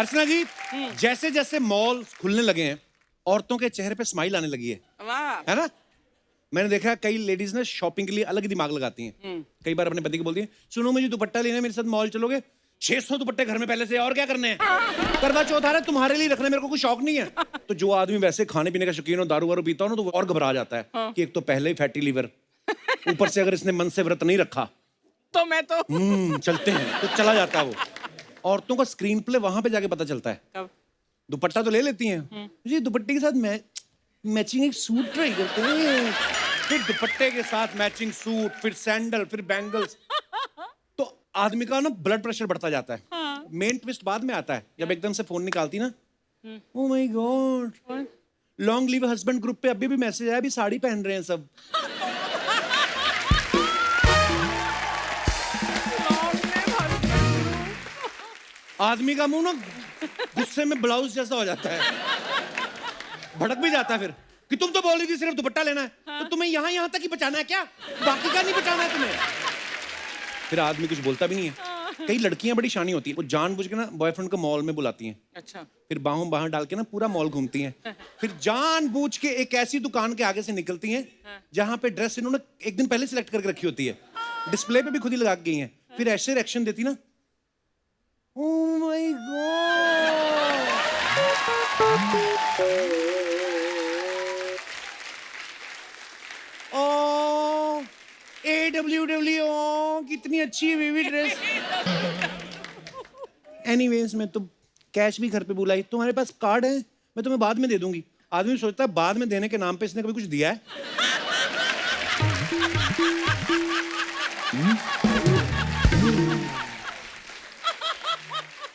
अर्चना जी, जैसे जैसे मॉल खुलने लगे हैं औरतों के चेहरे पे स्माइल आने लगी है। वाह। है ना? मैंने देखा कई लेडीज ना शॉपिंग के लिए अलग ही दिमाग लगाती हैं। कई बार अपने पति को बोलती हैं, सुनो मुझे दुपट्टा लेना है, मेरे साथ मॉल चलोगे? 600 दुपट्टे घर में पहले से, और क्या करने हैं? करवा चौथ आ रहा है, तुम्हारे लिए रखना, मेरे को कोई शौक नहीं है। तो जो आदमी वैसे खाने पीने का शौकीन हो, दारू वारू पीता हो ना, तो वो और घबरा जाता है कि एक तो पहले ही फैटी लीवर, ऊपर से अगर इसने मन से व्रत नहीं रखा तो मैं तो चलते हैं, तो चला जाता है वो। औरतों का स्क्रीन प्ले वहां पे जाके पता चलता है। कब? दुपट्टा तो ले लेती हैं, जी दुपट्टे के साथ मैचिंग एक सूट ट्राई करते हैं, फिर दुपट्टे के साथ मैचिंग सूट, फिर सैंडल, फिर बैंगल्स। तो आदमी का ना ब्लड प्रेशर बढ़ता जाता है। मेन ट्विस्ट बाद में आता है जब एकदम से फोन निकालती ना, oh my God, long live husband group पे अभी भी मैसेज आया, अभी साड़ी पहन रहे हैं सब। आदमी का मुंह ना गुस्से में ब्लाउज जैसा हो जाता है, भड़क भी जाता है फिर कि तुम तो बोल रही थी सिर्फ दुपट्टा लेना है, तो तुम्हें यहाँ तक ही बचाना है क्या? बाकी का नहीं बचाना है तुम्हें? फिर आदमी कुछ बोलता भी नहीं है। कई लड़कियां बड़ी शानी होती है, वो जानबूझ के ना बॉयफ्रेंड को मॉल में बुलाती हैं। अच्छा। फिर बाहों बाहर डाल के ना पूरा मॉल घूमती हैं। फिर जानबूझ के एक ऐसी दुकान के आगे से निकलती हैं जहां पे ड्रेस इन्होंने एक दिन पहले सिलेक्ट करके रखी होती है, डिस्प्ले पे भी खुद ही लगा के गई हैं। फिर ऐसे रिएक्शन देती ना, Oh my God! Oh, AWWO, कितनी अच्छी बेबी ड्रेस। एनीवेज मैं तो कैश भी घर पे बुलाई, तुम्हारे पास कार्ड है, मैं तुम्हें बाद में दे दूंगी। आदमी सोचता है बाद में देने के नाम पे इसने कभी कुछ दिया है?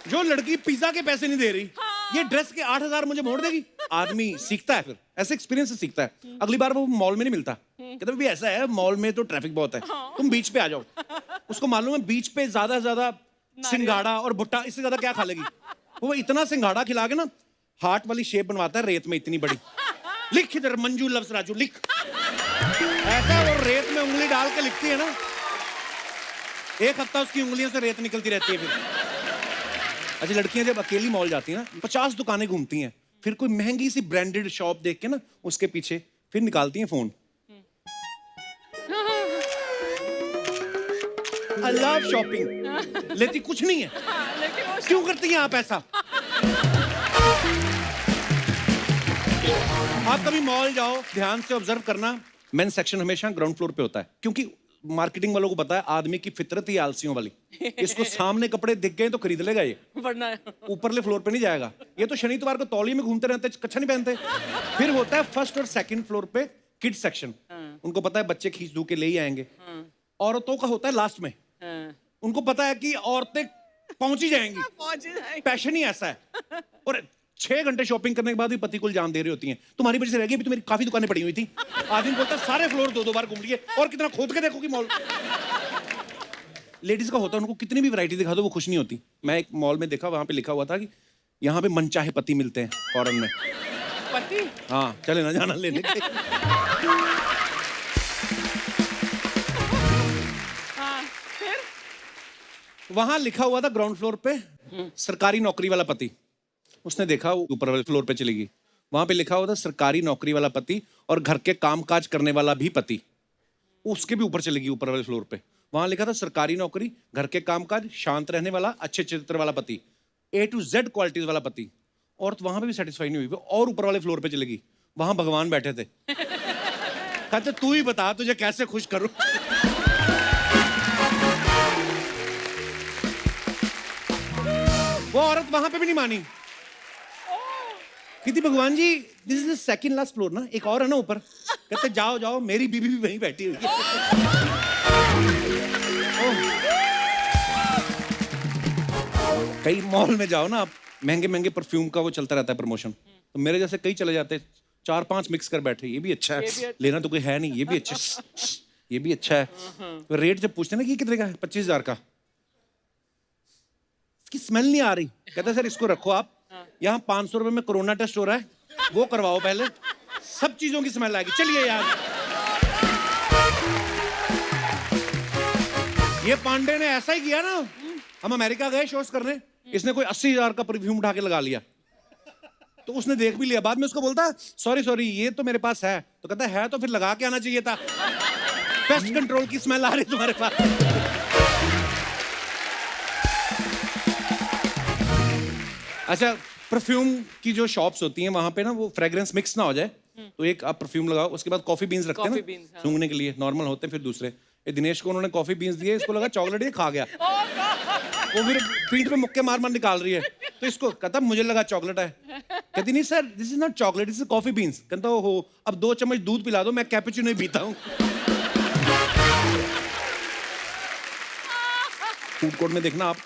जो लड़की पिज्जा के पैसे नहीं दे रही, ये ड्रेस के 8,000 मुझे मोड़ देगी। आदमी सीखता है, फिर ऐसे एक्सपीरियंस से सीखता है। अगली बार वो मॉल में नहीं मिलता, कहता भी ऐसा है मॉल में तो ट्रैफिक बहुत है, तुम बीच पे आ जाओ। उसको मालूम है बीच पे ज्यादा से ज्यादा सिंगाड़ा और भुट्टा, इससे ज्यादा क्या खा लेगी। वो इतना सिंगाड़ा खिला के ना हार्ट वाली शेप बनवाता है रेत में इतनी बड़ी। लिख इधर मंजू लव्स राजू लिख, ऐसा वो रेत में उंगली डाल के लिखती है ना, एक हफ्ता उसकी उंगलियों से रेत निकलती रहती है। फिर अच्छा, लड़कियां जब अकेली मॉल जाती हैं ना, 50 दुकानें घूमती हैं, फिर कोई महंगी सी ब्रांडेड शॉप देख के ना उसके पीछे फिर निकालती हैं फोन। आई लव शॉपिंग, लेती कुछ नहीं है। क्यों करती हैं आप ऐसा? आप कभी मॉल जाओ, ध्यान से ऑब्जर्व करना, मेन सेक्शन हमेशा ग्राउंड फ्लोर पे होता है, क्योंकि मार्केटिंग वालों को पता है आदमी की फितरत ही आलसियों वाली। इसको सामने कपड़े दिख गए तो खरीद लेगा, ये वरना ऊपरले फ्लोर पे नहीं जाएगा। ये तो शनिवार को तौलिए में घूमते रहते, कच्छा नहीं पहनते। फिर होता है फर्स्ट और सेकंड फ्लोर पे किड्स सेक्शन, उनको पता है बच्चे खींच धू के ले ही आएंगे। औरतों का होता है लास्ट में, उनको पता है कि औरतें पहुंच ही जाएंगी, पैशन ही ऐसा है। और 6 घंटे शॉपिंग करने के बाद भी पति को जान दे रही होती हैं, तुम्हारी वजह से रह गई, अभी तो मेरी काफी दुकानें पड़ी हुई थी। आदमी बोलता है सारे फ्लोर 2-2 बार घूम लिए, और कितना खोद के देखोगी मॉल। लेडीज का होता है, उनको कितनी भी वैरायटी दिखा दो वो खुश नहीं होती। मैं एक मॉल में देखा, वहां पे लिखा हुआ था कि यहाँ पे मनचाहे पति मिलते हैं फॉरेन में। पति? हाँ, चले ना जाना लेने के। वहां लिखा हुआ था ग्राउंड फ्लोर पे सरकारी नौकरी वाला पति। उसने देखा, ऊपर वाले फ्लोर पे चली गई, वहां पे लिखा हुआ था सरकारी नौकरी वाला पति और घर के कामकाज करने वाला भी पति। उसके भी ऊपर चली गई, ऊपर वाले फ्लोर पे वहां लिखा था सरकारी नौकरी, घर के कामकाज, शांत रहने वाला, अच्छे चरित्र वाला पति, A to Z क्वालिटीज वाला पति। और तो वहां पे भी सेटिस्फाई नहीं हुई, और ऊपर वाले फ्लोर पे चली गई, वहां भगवान बैठे थे। कहते तू ही बता तुझे कैसे खुश करूं। वो औरत वहां पे भी नहीं मानी, कहती भगवान ji this is the second last floor ना, एक और है ना ऊपर। कहते जाओ जाओ, मेरी बीबी भी वहीं बैठी हुई है। कई मॉल में जाओ ना आप, महंगे महंगे परफ्यूम का वो चलता रहता है प्रमोशन, तो मेरे जैसे कई चले जाते, 4-5 मिक्स कर बैठे, ये भी अच्छा है, लेना तो कोई है नहीं, ये भी अच्छा, ये भी अच्छा है। तो रेट जब पूछते ना कि कितने का है, 25,000 का, इसकी स्मेल नहीं आ रही, कहते सर इसको रखो आप, यहाँ 500 रुपए में कोरोना टेस्ट हो रहा है, वो करवाओ पहले, सब चीजों की स्मेल आएगी। चलिए यार, ये पांडे ने ऐसा ही किया ना, हम अमेरिका गए शोज करने, इसने कोई 80,000 का परफ्यूम उठा के लगा लिया, तो उसने देख भी लिया, बाद में उसको बोलता सॉरी ये तो मेरे पास है, तो कहता है तो फिर लगा के आना चाहिए था, पेस्ट कंट्रोल की स्मेल आ रही तुम्हारे पास। अच्छा, परफ्यूम की जो शॉप्स होती हैं वहां पे ना वो फ्रेग्रेंस मिक्स ना हो जाए, तो एक आप परफ्यूम लगाओ, उसके बाद कॉफी बीन्स रखते हैं Coffee ना beans, हाँ। सूंघने के लिए, नॉर्मल होते हैं, फिर दूसरे। ये दिनेश को उन्होंने कॉफी बीन्स दिए, इसको लगा चॉकलेट, ये खा गया, वो फिर पीठ पे मुक्के मार मार निकाल रही है, तो इसको कहता मुझे लगा चॉकलेट है, कहती नहीं sir this is not chocolate, this is coffee beans. कहता हो अब 2 चम्मच दूध पिला दो, मैं कैपुचिनो ही पीता हूँ। फूड कोर्ट में देखना आप,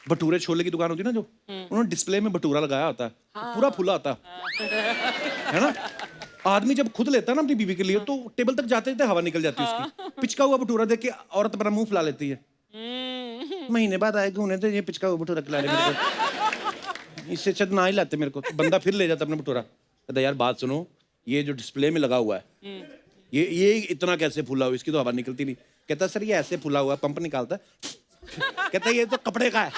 भटूरे छोले की दुकान होती है ना जो, उन्होंने डिस्प्ले में भटूरा लगाया होता है, पूरा फुला होता है ना। आदमी जब खुद लेता है ना अपनी बीवी के लिए, तो टेबल तक जाते जाते हवा निकल जाती है उसकी। पिचका हुआ भटूरा देख के औरत अपना मुंह फुला लेती है, महीने बाद आएगा उन्हें तो ये पिचका हुआ भटूरा खिला रहे मेरे को, इससे अच्छा ना ही लाते मेरे को। तो बंदा फिर ले जाता अपना भटूरा, कहता यार बात सुनो, ये जो डिस्प्ले में लगा हुआ है ये इतना कैसे फुला हुआ, इसकी तो हवा निकलती नहीं। कहता सर ये ऐसे फुला हुआ, पंप निकालता है। कहता ये तो कपड़े का है,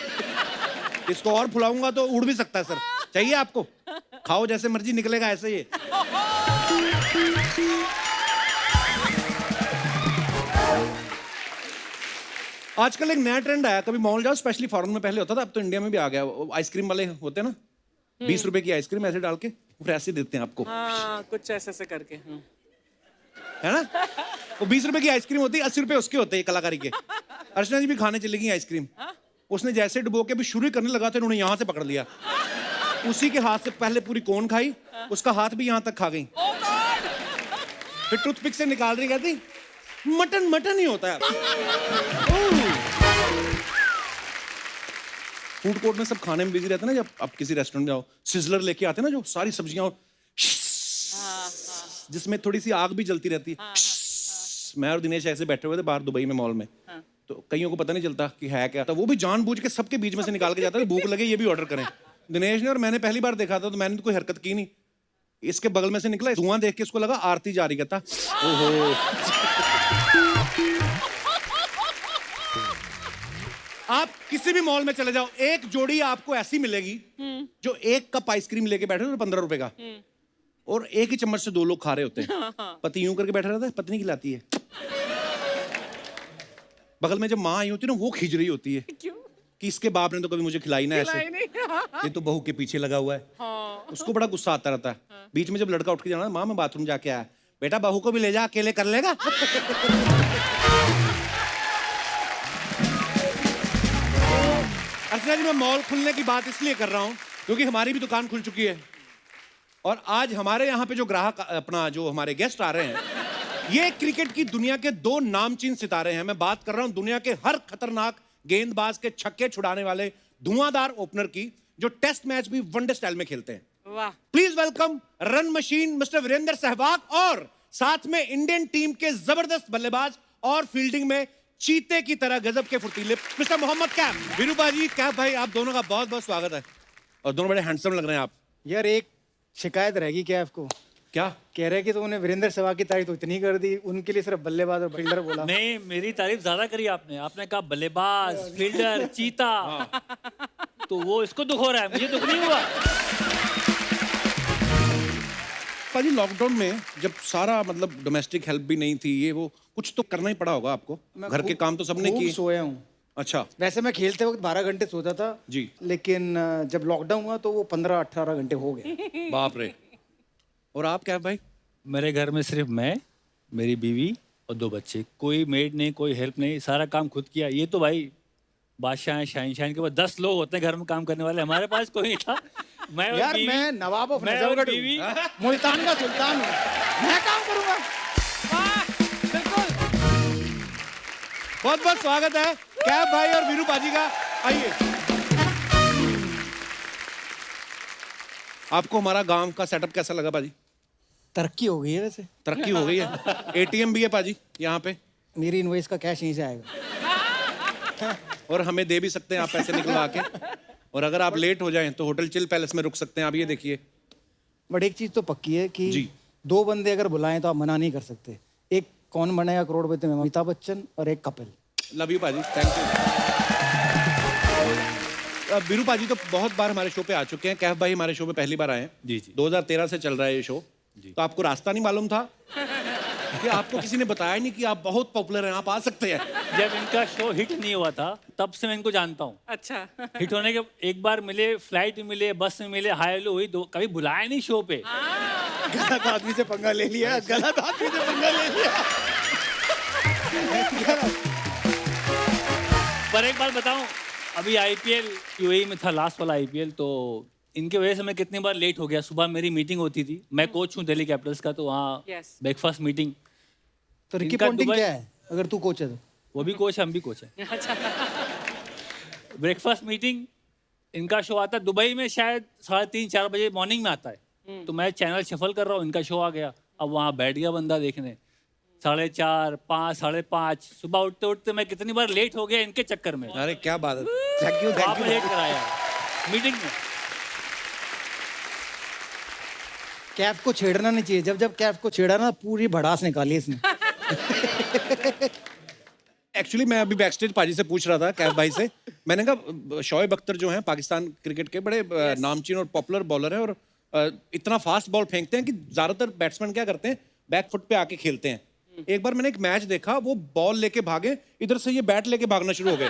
इसको और फुलाऊंगा तो उड़ भी सकता है सर, चाहिए आपको, खाओ जैसे मर्जी, निकलेगा ऐसे ये। आजकल एक नया ट्रेंड आया, कभी मॉल जाओ, स्पेशली फॉरेन में पहले होता था, अब तो इंडिया में भी आ गया, आइसक्रीम वाले होते हैं ना, 20 रुपए की आइसक्रीम ऐसे डाल के फिर ऐसे देते हैं आपको, हाँ, कुछ ऐसे करके। है ना। वो 20 रुपए की आइसक्रीम होती है, 80 रुपए उसके होते हैं कलाकारी के। अर्चना जी भी खाने चली गई आइसक्रीम, उसने जैसे डुबो के भी शुरू करने लगा था, उन्होंने यहाँ से पकड़ लिया, उसी के हाथ से पहले पूरी कोन खाई, उसका हाथ भी यहाँ तक खा गई, फिर टूथपिक से निकाल रही, कहती मटन मटन ही होता है। फूड कोर्ट में सब खाने में बिजी रहते हैं ना, जब आप किसी रेस्टोरेंट में जाओ, सिजलर लेके आते हैं ना जो सारी सब्जियां और जिसमें थोड़ी सी आग भी जलती रहती है। मैं और दिनेश ऐसे बैठे हुए थे बाहर दुबई में मॉल में, तो कईयों को पता नहीं चलता कि है क्या, तो वो भी जानबूझ के सबके बीच में से निकाल के जाता है, भूख लगे ये भी ऑर्डर करें। दिनेश ने और मैंने पहली बार देखा था, तो मैंने तो कोई हरकत की नहीं, इसके बगल में से निकला, धुआं देख के इसको लगा आरती जारी करता। ओहो। आप किसी भी मॉल में चले जाओ, एक जोड़ी आपको ऐसी मिलेगी जो एक कप आइसक्रीम लेके बैठे हो 15 रुपए का, और एक ही चम्मच से 2 लोग खा रहे होते हैं। पति यूं करके बैठा रहता है, पत्नी खिलाती है, बगल में जब माँ आई होती है ना, वो खिंच रही होती है क्यों? कि इसके बाप ने तो कभी मुझे खिलाई ना ऐसे, नहीं। ये तो बहू के पीछे लगा हुआ है। हाँ। उसको बड़ा गुस्सा आता रहता है। बीच में जब लड़का उठ के जाना, माँ मैं बाथरूम जाके आया, बेटा बहू को भी ले जा, अकेले कर लेगा। अर्चना जी, मैं मॉल खुलने की बात इसलिए कर रहा हूँ क्योंकि हमारी भी दुकान खुल चुकी है, और आज हमारे यहाँ पे जो ग्राहक, अपना जो हमारे गेस्ट आ रहे हैं, ये क्रिकेट की दुनिया के 2 नामचीन सितारे हैं। मैं बात कर रहा हूं दुनिया के हर खतरनाक गेंदबाज के छक्के छुड़ाने वाले धुआंधार ओपनर की, जो टेस्ट मैच भी वनडे स्टाइल में खेलते हैं। वाह। Please welcome run machine mister Virender Sehwag, और साथ में इंडियन टीम के जबरदस्त बल्लेबाज और फील्डिंग में चीते की तरह गजब के फुर्तीले मिस्टर मोहम्मद कैफ। वीरू बाजी, कैफ भाई, आप दोनों का बहुत बहुत स्वागत है, और दोनों बड़े हैंडसम लग रहे हैं आप। यार एक शिकायत रहेगी क्या आपको? क्या कह रहे कि तो उन्हें वीरेंद्र सहवाग की तारीफ तो इतनी कर दी, उनके लिए सिर्फ बल्लेबाज और फील्डर बोला। नहीं, मेरी तारीफ ज्यादा करी आपने, आपने कहा बल्लेबाज, फील्डर, चीता, तो वो इसको दुख हो रहा है, मुझे दुख नहीं हुआ। पाजी, लॉकडाउन में जब सारा मतलब डोमेस्टिक हेल्प भी नहीं थी, ये वो कुछ तो करना ही पड़ा होगा आपको, घर के काम तो सबने खूब किए। सोया हूँ। अच्छा। वैसे मैं खेलते वक्त 12 घंटे सोता था जी। लेकिन जब लॉकडाउन हुआ तो वो 15-18 घंटे हो गए। बाप रे। और आप क्या भाई? मेरे घर में सिर्फ मैं, मेरी बीवी और 2 बच्चे, कोई मेड नहीं, कोई हेल्प नहीं, सारा काम खुद किया। ये तो भाई बादशाह हैं, शाइन के बाद 10 लोग होते हैं घर में काम करने वाले, हमारे पास कोई नहीं था। मैं और यार बीवी, मैं नवाब ऑफ मैं और नजफगढ़ बीवी, हूँ, मुल्तान का सुल्तान हूँ, मैं काम करूंगा। बहुत बहुत स्वागत है कैफ भाई और वीरू बाजी का। आइए। आपको हमारा गांव का सेटअप कैसा लगा पाजी? तरक्की हो गई है वैसे। तरक्की हो गई है, एटीएम भी है पाजी यहाँ पे, मेरी इनवॉइस का कैश यहीं से आएगा। और हमें दे भी सकते हैं आप पैसे निकलवा के, और अगर आप लेट हो जाएं तो होटल चिल पैलेस में रुक सकते हैं आप, ये देखिए। बट एक चीज तो पक्की है कि जी। 2 बंदे अगर बुलाएं तो आप मना नहीं कर सकते। एक कौन बनेगा करोड़पति में अमिताभ बच्चन, और एक कपिल। लव यू पाजी, थैंक यू। बीरू पाजी तो बहुत बार हमारे शो पे आ चुके हैं, कैफ भाई हमारे शो पे पहली बार आए हैं। जी, जी। 2013 से चल रहा है ये शो। तो आपको रास्ता नहीं मालूम था कि आपको किसी ने बताया नहीं कि आप बहुत पॉपुलर हैं, आप आ सकते हैं? जब इनका शो हिट नहीं हुआ था तब से मैं इनको जानता हूँ। अच्छा। हिट होने के एक बार मिले, फ्लाइट में मिले, बस में मिले, हाय हेलो हुई, कभी बुलाया नहीं शो पे। गलत आदमी से पंगा ले लिया, गलत आदमी से पंगा ले लिया। पर एक बात बताऊं, अभी आईपीएल यूएई में था, लास्ट वाला आईपीएल, तो इनके वजह से मैं कितनी बार लेट हो गया। सुबह मेरी मीटिंग होती थी, मैं कोच हूँ दिल्ली कैपिटल्स का, तो वहाँ Yes. Breakfast meeting. तो रिकी इनका पॉन्टिंग दुबई- क्या है अगर तू कोच है तो? वो भी कोच है, हम भी कोच है। ब्रेकफास्ट मीटिंग, इनका शो आता है दुबई में शायद 3:30-4 बजे मॉर्निंग में आता है। तो मैं चैनल शफल कर रहा हूँ, इनका शो आ गया। अब वहाँ बैठ गया बंदा देखने, 4:30, 5, 5:30, सुबह उठते उठते मैं कितनी बार लेट हो गया इनके चक्कर में। अरे क्या बात है, थैंक यू, आपने लेट कराया मीटिंग में। कैफ को छेड़ना नहीं चाहिए। जब जब कैफ को छेड़ा ना, पूरी भड़ास निकाली इसने। एक्चुअली मैं अभी बैकस्टेज पाजी से पूछ रहा था, कैफ भाई से। मैंने कहा शोएब अख्तर जो हैं पाकिस्तान क्रिकेट के बड़े नामचीन और पॉपुलर बॉलर हैं, और इतना फास्ट बॉल फेंकते हैं कि ज्यादातर बैट्समैन क्या करते हैं, बैक फुट पे आके खेलते हैं। एक बार मैंने एक मैच देखा, वो बॉल लेके भागे, इधर से ये बैट लेके भागना शुरू हो गए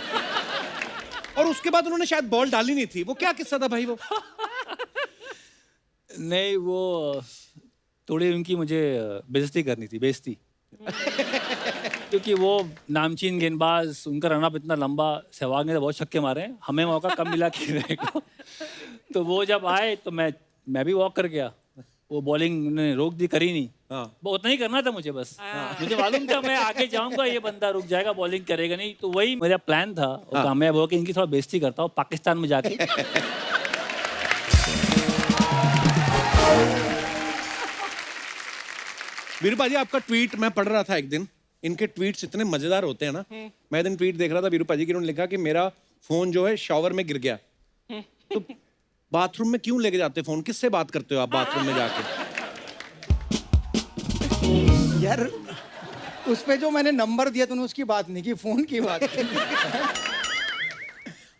और उसके बाद उन्होंने शायद बॉल डाली नहीं थी। वो क्या किस्सा था भाई वो? नहीं, वो थोड़ी उनकी मुझे बेइज्जती करनी थी, बेइज्जती। क्योंकि वो नामचीन गेंदबाज, उनका रनअप इतना लंबा, सहवाग ने तो बहुत छक्के मारे हैं, हमें मौका कम मिला खेलने को। तो वो जब आए तो मैं भी वॉक कर गया। वो बॉलिंग ने रोक दी, करी नहीं। हाँ। वो उतना ही करना था मुझे बस। मुझे मालूम था मैं आगे जाऊंगा, ये बंदा रुक जाएगा, बॉलिंग करेगा नहीं। तो वही मेरा प्लान था, और कामयाब हो कि इनकी थोड़ा बेइज्जती करता हूँ पाकिस्तान में जाके। वीरू पाजी, आपका ट्वीट मैं पढ़ रहा था एक दिन। इनके ट्वीट्स इतने मजेदार होते हैं ना। मैं एक दिन ट्वीट देख रहा था वीरू पाजी की, उन्होंने लिखा कि मेरा फोन जो है शॉवर में गिर गया। तो बाथरूम में क्यों लेके जाते फोन? किससे बात करते हो आप बाथरूम में जाके? यार उस पे जो मैंने नंबर दिया तूने उसकी बात नहीं की, फोन की बात।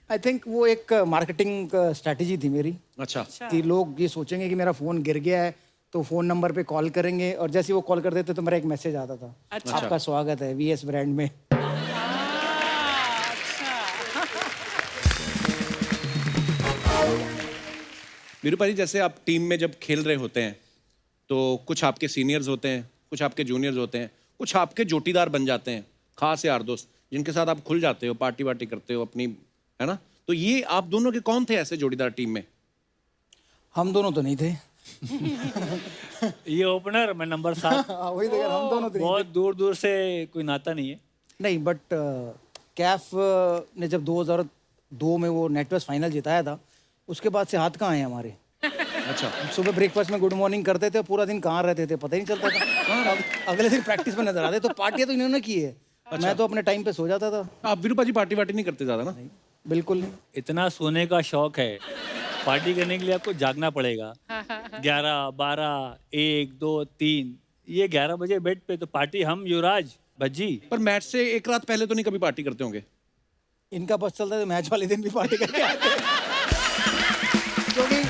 आई थिंक वो एक मार्केटिंग स्ट्रेटेजी थी मेरी, अच्छा। कि लोग ये सोचेंगे कि मेरा फोन गिर गया है, तो फोन नंबर पे कॉल करेंगे, और जैसे ही वो कॉल कर देते तो मेरा एक मैसेज आता था, अच्छा। आपका स्वागत है वीएस ब्रांड में। वीरू पाजी, जैसे आप टीम में जब खेल रहे होते हैं तो कुछ आपके सीनियर्स होते हैं, कुछ आपके जूनियर्स होते हैं, कुछ आपके जोटीदार बन जाते हैं, खास यार दोस्त जिनके साथ आप खुल जाते हो, पार्टी वार्टी करते हो अपनी, है ना? तो ये आप दोनों के कौन थे ऐसे जोड़ीदार टीम में? हम दोनों तो नहीं थे। ये ओपनर, मैं नंबर 7। वही तो यार, हम दोनों तो नहीं बहुत दूर दूर से कोई नाता नहीं है। थे। नहीं, बट कैफ ने जब 2002 में वो नेटवर्क फाइनल जिताया था, उसके बाद से हाथ कहाँ आए हमारे। अच्छा। सुबह ब्रेकफास्ट में गुड मॉर्निंग करते थे, पूरा दिन कहाँ रहते थे पता ही नहीं चलता था। अगले दिन प्रैक्टिस में नजर आते। तो पार्टियां तो इन्होंने की है, मैं तो अपने टाइम पे सो जाता था। आप वीरू पाजी पार्टी वार्टी नहीं करते ज्यादा ना? बिल्कुल नहीं। इतना सोने का शौक है, पार्टी करने के लिए आपको जागना पड़ेगा। 11, 12, 1, 2, 3, ये 11 बजे बेड पे, तो पार्टी हम युवराज भज्जी। पर मैच से एक रात पहले तो नहीं कभी पार्टी करते होंगे? इनका बस चलता है तो मैच वाले दिन भी पार्टी करके आते हैं। क्योंकि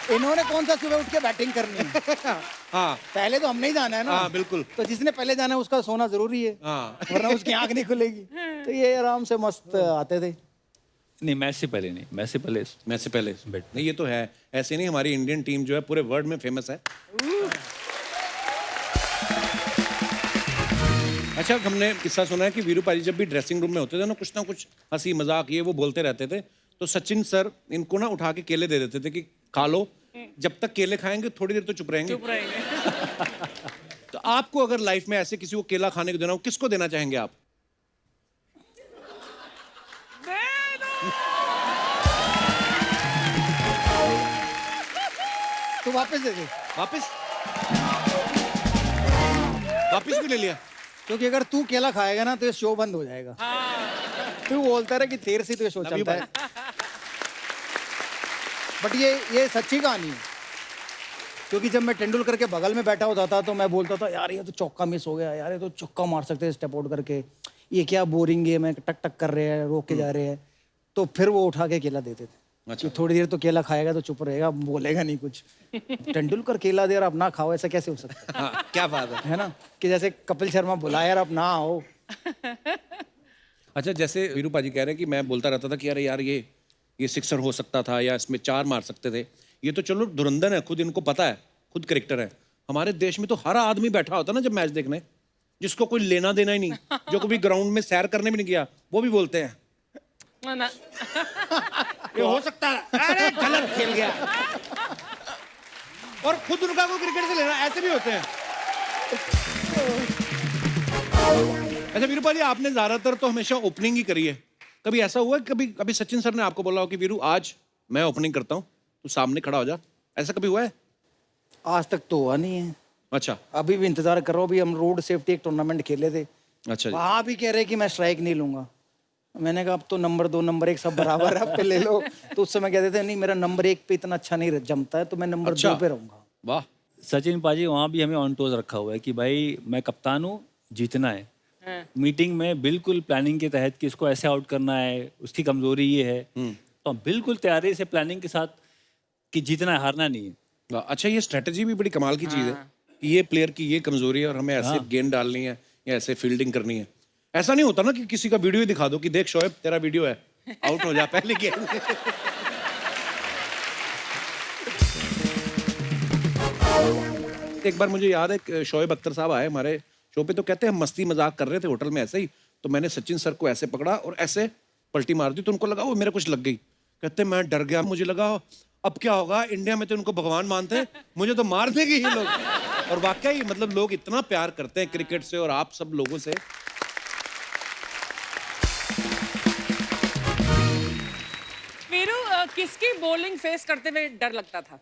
इन्होंने कौन सा सुबह उठ के बैटिंग करनी है। हाँ पहले तो हमने ही जाना है ना। हाँ, बिल्कुल। तो जिसने पहले जाना है उसका सोना जरूरी है, हाँ। वरना उसकी आंख नहीं खुलेगी। तो ये आराम से मस्त आते थे। नहीं, मैच से पहले नहीं, मैच से पहले मैच से पहले नहीं, ये तो है। ऐसे नहीं, हमारी इंडियन टीम जो है पूरे वर्ल्ड में फेमस है। अच्छा, हमने किस्सा सुना है कि वीरू पाजी जब भी ड्रेसिंग रूम में होते थे ना, कुछ हंसी मजाक ये वो बोलते रहते थे। तो सचिन सर इनको ना उठा के केले दे देते थे कि खा लो, जब तक केले खाएंगे थोड़ी देर तो चुप रहेंगे। चुप रहेंगे। तो आपको अगर लाइफ में ऐसे किसी को केला खाने को देना हो, किसको देना चाहेंगे आप? तो वापस दे दे, वापस वापस भी ले लिया। क्योंकि अगर तू केला खाएगा ना तो ये शो बंद हो जाएगा। तू बोलता रहा कि देर से तो ये शो चलता है। बट ये सच्ची कहानी है। क्योंकि जब मैं तेंदुलकर के बगल में बैठा होता था तो मैं बोलता था, यार ये तो चौका मिस हो गया, यार ये तो चौका मार सकते हैं स्टेप आउट करके, ये क्या बोरिंग गेम है, टक टक कर रहे हैं, रोक के जा रहे हैं। तो फिर वो उठा के केला देते थे। अच्छा। कि थोड़ी देर तो केला खाएगा तो चुप रहेगा, बोलेगा नहीं कुछ। तेंदुलकर केला दे और आप ना खाओ, ऐसा कैसे हो सकता हाँ, क्या बात है। है ना? कि जैसे कपिल शर्मा बुलाए यार आप ना आओ। अच्छा, जैसे वीरू पाजी कह रहे हैं कि मैं बोलता रहता था कि अरे यार ये सिक्सर हो सकता था या इसमें 4 मार सकते थे। ये तो चलो धुरंधर है, खुद इनको पता है, खुद करेक्टर है। हमारे देश में तो हर आदमी बैठा होता ना जब मैच देखने, जिसको कोई लेना देना ही नहीं, जो कभी ग्राउंड में सैर करने भी नहीं गया, वो भी बोलते हैं ना ये हो सकता है, अरे गलत खेल गया। और खुद उनका कोई क्रिकेट से लेना, ऐसे भी होते हैं। अच्छा वीरू पाजी, आपने ज्यादातर तो हमेशा ओपनिंग ही करी है। कभी ऐसा हुआ है कभी सचिन सर ने आपको बोला हो कि वीरू आज मैं ओपनिंग करता हूँ, तू सामने खड़ा हो जा, ऐसा कभी हुआ है? आज तक तो हुआ नहीं है। अच्छा अभी भी इंतजार कर रहा हूँ। अभी हम रोड सेफ्टी एक टूर्नामेंट खेले थे, अच्छा जी। वहां भी कह रहे कि मैं स्ट्राइक नहीं लूंगा। मैंने कहा अब तो नंबर 2 नंबर 1 सब बराबर है, अब पे ले लो। तो उस समय कहते थे नहीं मेरा नंबर 1 पे इतना अच्छा नहीं जमता है, तो मैं नंबर 2 पे रहूंगा। वाह। सचिन पाजी वहाँ भी हमें ऑन टोज रखा हुआ है कि भाई मैं कप्तान हूँ, जीतना है। मीटिंग में बिल्कुल प्लानिंग के तहत कि इसको ऐसे आउट करना है, उसकी कमजोरी ये है, तो हम बिल्कुल तैयारी से प्लानिंग के साथ कि जीतना है, हारना नहीं है। वाह, अच्छा ये स्ट्रेटजी भी बड़ी कमाल की चीज है कि ये प्लेयर की ये कमजोरी है और हमें ऐसे गेंद डालनी है या ऐसे फील्डिंग करनी है। ऐसा नहीं होता ना कि किसी का वीडियो ही दिखा दो कि देख शोएब तेरा वीडियो है, आउट हो जा पहले गेंद। एक बार मुझे याद है शोएब अख्तर साहब आए हमारे शो पे, तो कहते हैं हम मस्ती मजाक कर रहे थे होटल में ऐसे ही, तो मैंने सचिन सर को ऐसे पकड़ा और ऐसे पलटी मार दी, तो उनको लगा वो मेरे कुछ लग गई। कहते मैं डर गया, मुझे लगा अब क्या होगा, इंडिया में तो उनको भगवान मानते हैं, मुझे तो मार देंगे ये लोग। और वाकई मतलब लोग इतना प्यार करते हैं क्रिकेट से और आप सब लोगों से। वीरू, किसकी बॉलिंग फेस करते हुए डर लगता था?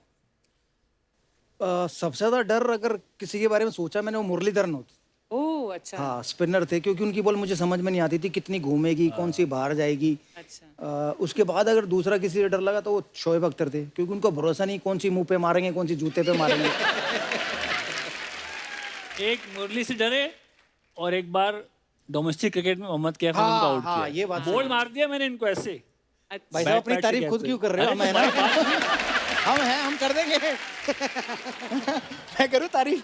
सबसे ज्यादा डर अगर किसी के बारे में सोचा मैंने, वो मुरलीधरन होती। ओह अच्छा। हाँ, स्पिनर थे, क्योंकि उनकी बॉल मुझे समझ में नहीं आती थी कितनी घूमेगी, कौन सी बाहर जाएगी। अच्छा। उसके बाद अगर दूसरा किसी से डर लगा तो वो शोएब अख्तर थे, क्योंकि उनको भरोसा नहीं कौन सी मुंह पे मारेंगे, कौन सी जूते पे मारेंगे। एक मुरली से डरे और एक बार डोमेस्टिक क्रिकेट में मोहम्मद कैफ ने उनको आउट किया। हाँ, ये बात बॉल मार दिया मैंने इनको ऐसे। भाई साहब अपनी बैट से तारीफ खुद कैसे? क्यों कर रहे हो? अरे मैं तो ना हम हैं, हम कर देंगे। मैं करूँ तारीफ?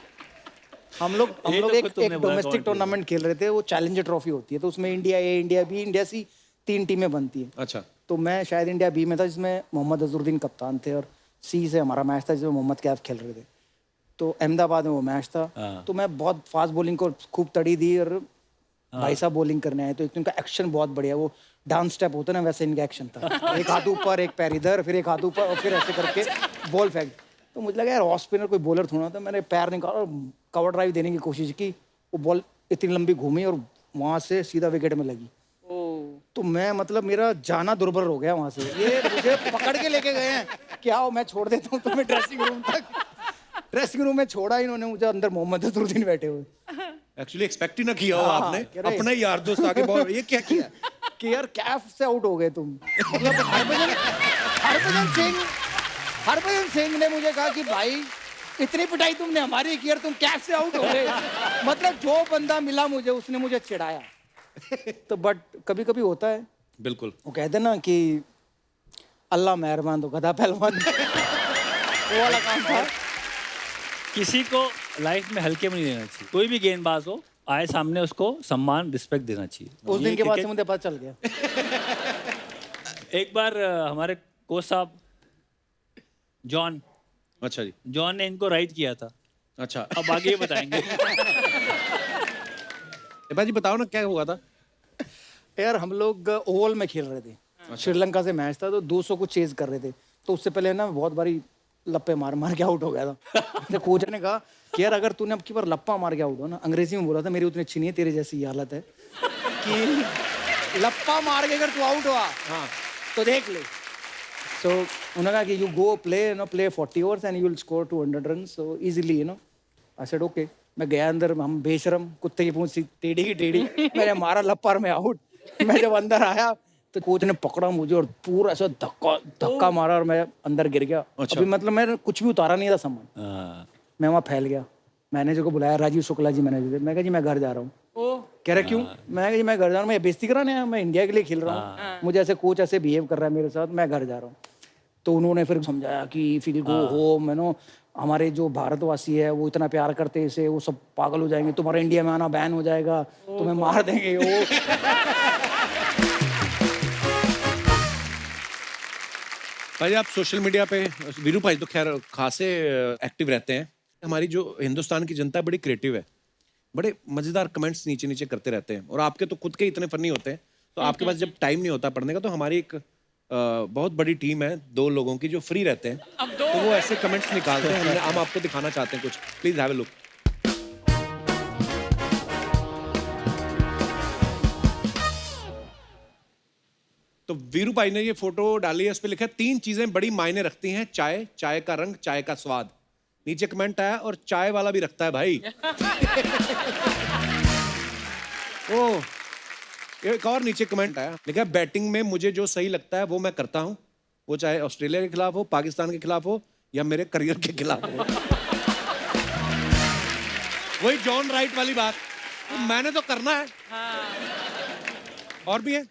हम लोग ये तो एक खुद तुमने बोला डोमेस्टिक कौन टूर्नामेंट खेल रहे थे, वो चैलेंजर ट्रॉफी होती है, तो उसमें इंडिया ए, इंडिया बी, इंडिया सी 3 टीमें बनती है। अच्छा तो मैं शायद इंडिया बी में था, जिसमें मोहम्मद अजहरुद्दीन कप्तान थे, और सी से हमारा मैच था जिसमें मोहम्मद कैफ खेल रहे थे। तो अहमदाबाद में वो मैच था। तो मैं बहुत फास्ट बॉलिंग को खूब तड़ी दी, और भाई साहब बॉलिंग करने आए, तो एक इनका एक्शन बहुत बढ़िया, वो डांस स्टेप होता है ना, वैसे इनका एक्शन था। एक हाथ ऊपर, एक पैर इधर, फिर एक हाथ ऊपर, और फिर ऐसे करके बॉल फेंक। तो मुझे लगा यार ऑफ स्पिनर कोई बॉलर थोड़ा था, मैंने पैर निकाला और कवर ड्राइव देने की कोशिश की, वो बॉल इतनी लंबी घूमी और वहां से सीधा विकेट में लगी। तो मैं मतलब मेरा जाना दुर्बर हो गया वहां से। ये मुझे पकड़ के लेके गए हैं कि आओ मैं छोड़ देता हूँ तुम्हें ड्रेसिंग रूम तक। ड्रेसिंग रूम में छोड़ा इन्होंने मुझे, अंदर मोहम्मद अजहरुद्दीन बैठे हुए। एक्चुअली एक्सपेक्ट ही ना किया हो हाँ, आपने, कह रहे- अपने यार दोस्त आके बॉल, ये क्या किया? कि यार कैफ से आउट हो गए तुम। मतलब हरभजन सिंह ने मुझे कहा कि भाई इतनी पिटाई तुमने हमारी की, यार तुम कैफ से आउट हो गए। मतलब जो बंदा मिला मुझे, उसने मुझे चिढ़ाया। तो बट कभी कभी होता है, बिल्कुल। वो कहते हैं ना कि अल्लाह मेहरबान तो गधा पहलवान। वो वाला काम था। किसी को लाइफ में हल्के में नहीं लेना चाहिए। कोई भी गेंदबाज हो, आए सामने उसको सम्मान रिस्पेक्ट देना चाहिए। उस ये दिन के बाद से क्रिकेट- मुझे पता चल गया। एक बार हमारे कोच साहब जॉन अच्छा जी। ने इनको राइट किया था। अच्छा अब आगे ये बताएंगे। भाजी बताओ ना क्या हुआ था? यार हम लोग ओवल में खेल रहे थे, श्रीलंका से मैच था, तो 200 को चेज कर रहे थे। तो उससे पहले ना बहुत बारी लप्पे मार मार के आउट हो गया था। तो कोच ने कहा कि यार अगर तूने अब की बार लप्पा मार के आउट हो ना, अंग्रेजी में बोला था, मेरी उतनी अच्छी नहीं है, तेरे जैसी ये हालत है, कि लप्पा मार के अगर तू आउट हुआ तो देख ले। सो उन्होंने कहा कि you go play 40 overs and you will score 200 run so easily, I said okay. मैं गया अंदर, हम बेशरम कुत्ते की पूंछ टेढ़ी की टेढ़ी, मैंने मारा लप्पा और मैं आउट। मैं जब अंदर आया तो कोच ने पकड़ा मुझे और पूरा ऐसा धक्का मारा और मैं अंदर गिर गया। अच्छा। अभी मतलब मैं कुछ भी उतारा नहीं था सामान, हाँ। मैं वहाँ फैल गया। मैनेजर को बुलाया, राजीव शुक्ला जी मैनेजर, मैं कहा जी मैं घर जा रहा हूँ। कह रहा क्यों? मैं कहा जी मैं घर जा रहा हूँ, मैं बेइज्जती कराने आया, मैं इंडिया के लिए खेल रहा हूँ। मुझे ऐसे कोच ऐसे बिहेव कर रहा है मेरे साथ, मैं घर जा रहा हूँ। तो उन्होंने फिर समझाया कि फिर गो होम, यू नो, हमारे जो भारतवासी है वो इतना प्यार करते हैं इसे, वो सब पागल हो जाएंगे, तुम्हारा इंडिया में आना बैन हो जाएगा, तुम्हें मार देंगे वो। भाई आप सोशल मीडिया पे, वीरू भाई तो खैर खासे एक्टिव रहते हैं। हमारी जो हिंदुस्तान की जनता है बड़ी क्रिएटिव है, बड़े मजेदार कमेंट्स नीचे नीचे करते रहते हैं, और आपके तो खुद के इतने फनी होते हैं, तो आपके पास जब टाइम नहीं होता पढ़ने का, तो हमारी एक बहुत बड़ी टीम है 2 लोगों की जो फ्री रहते हैं, अब तो वो ऐसे कमेंट्स निकालते हैं। हम आपको दिखाना चाहते हैं कुछ, प्लीज हैव अ लुक। तो वीरू भाई ने ये फोटो डाली है, उस पर लिखा है 3 चीजें बड़ी मायने रखती हैं, चाय, चाय का रंग, चाय का स्वाद। नीचे कमेंट आया, और चाय वाला भी रखता है भाई। ओ, एक और नीचे कमेंट आया, लिखा है बैटिंग में मुझे जो सही लगता है वो मैं करता हूं, वो चाहे ऑस्ट्रेलिया के खिलाफ हो, पाकिस्तान के खिलाफ हो, या मेरे करियर के खिलाफ हो। वही जॉन राइट वाली बात, तो मैंने तो करना है। और भी है,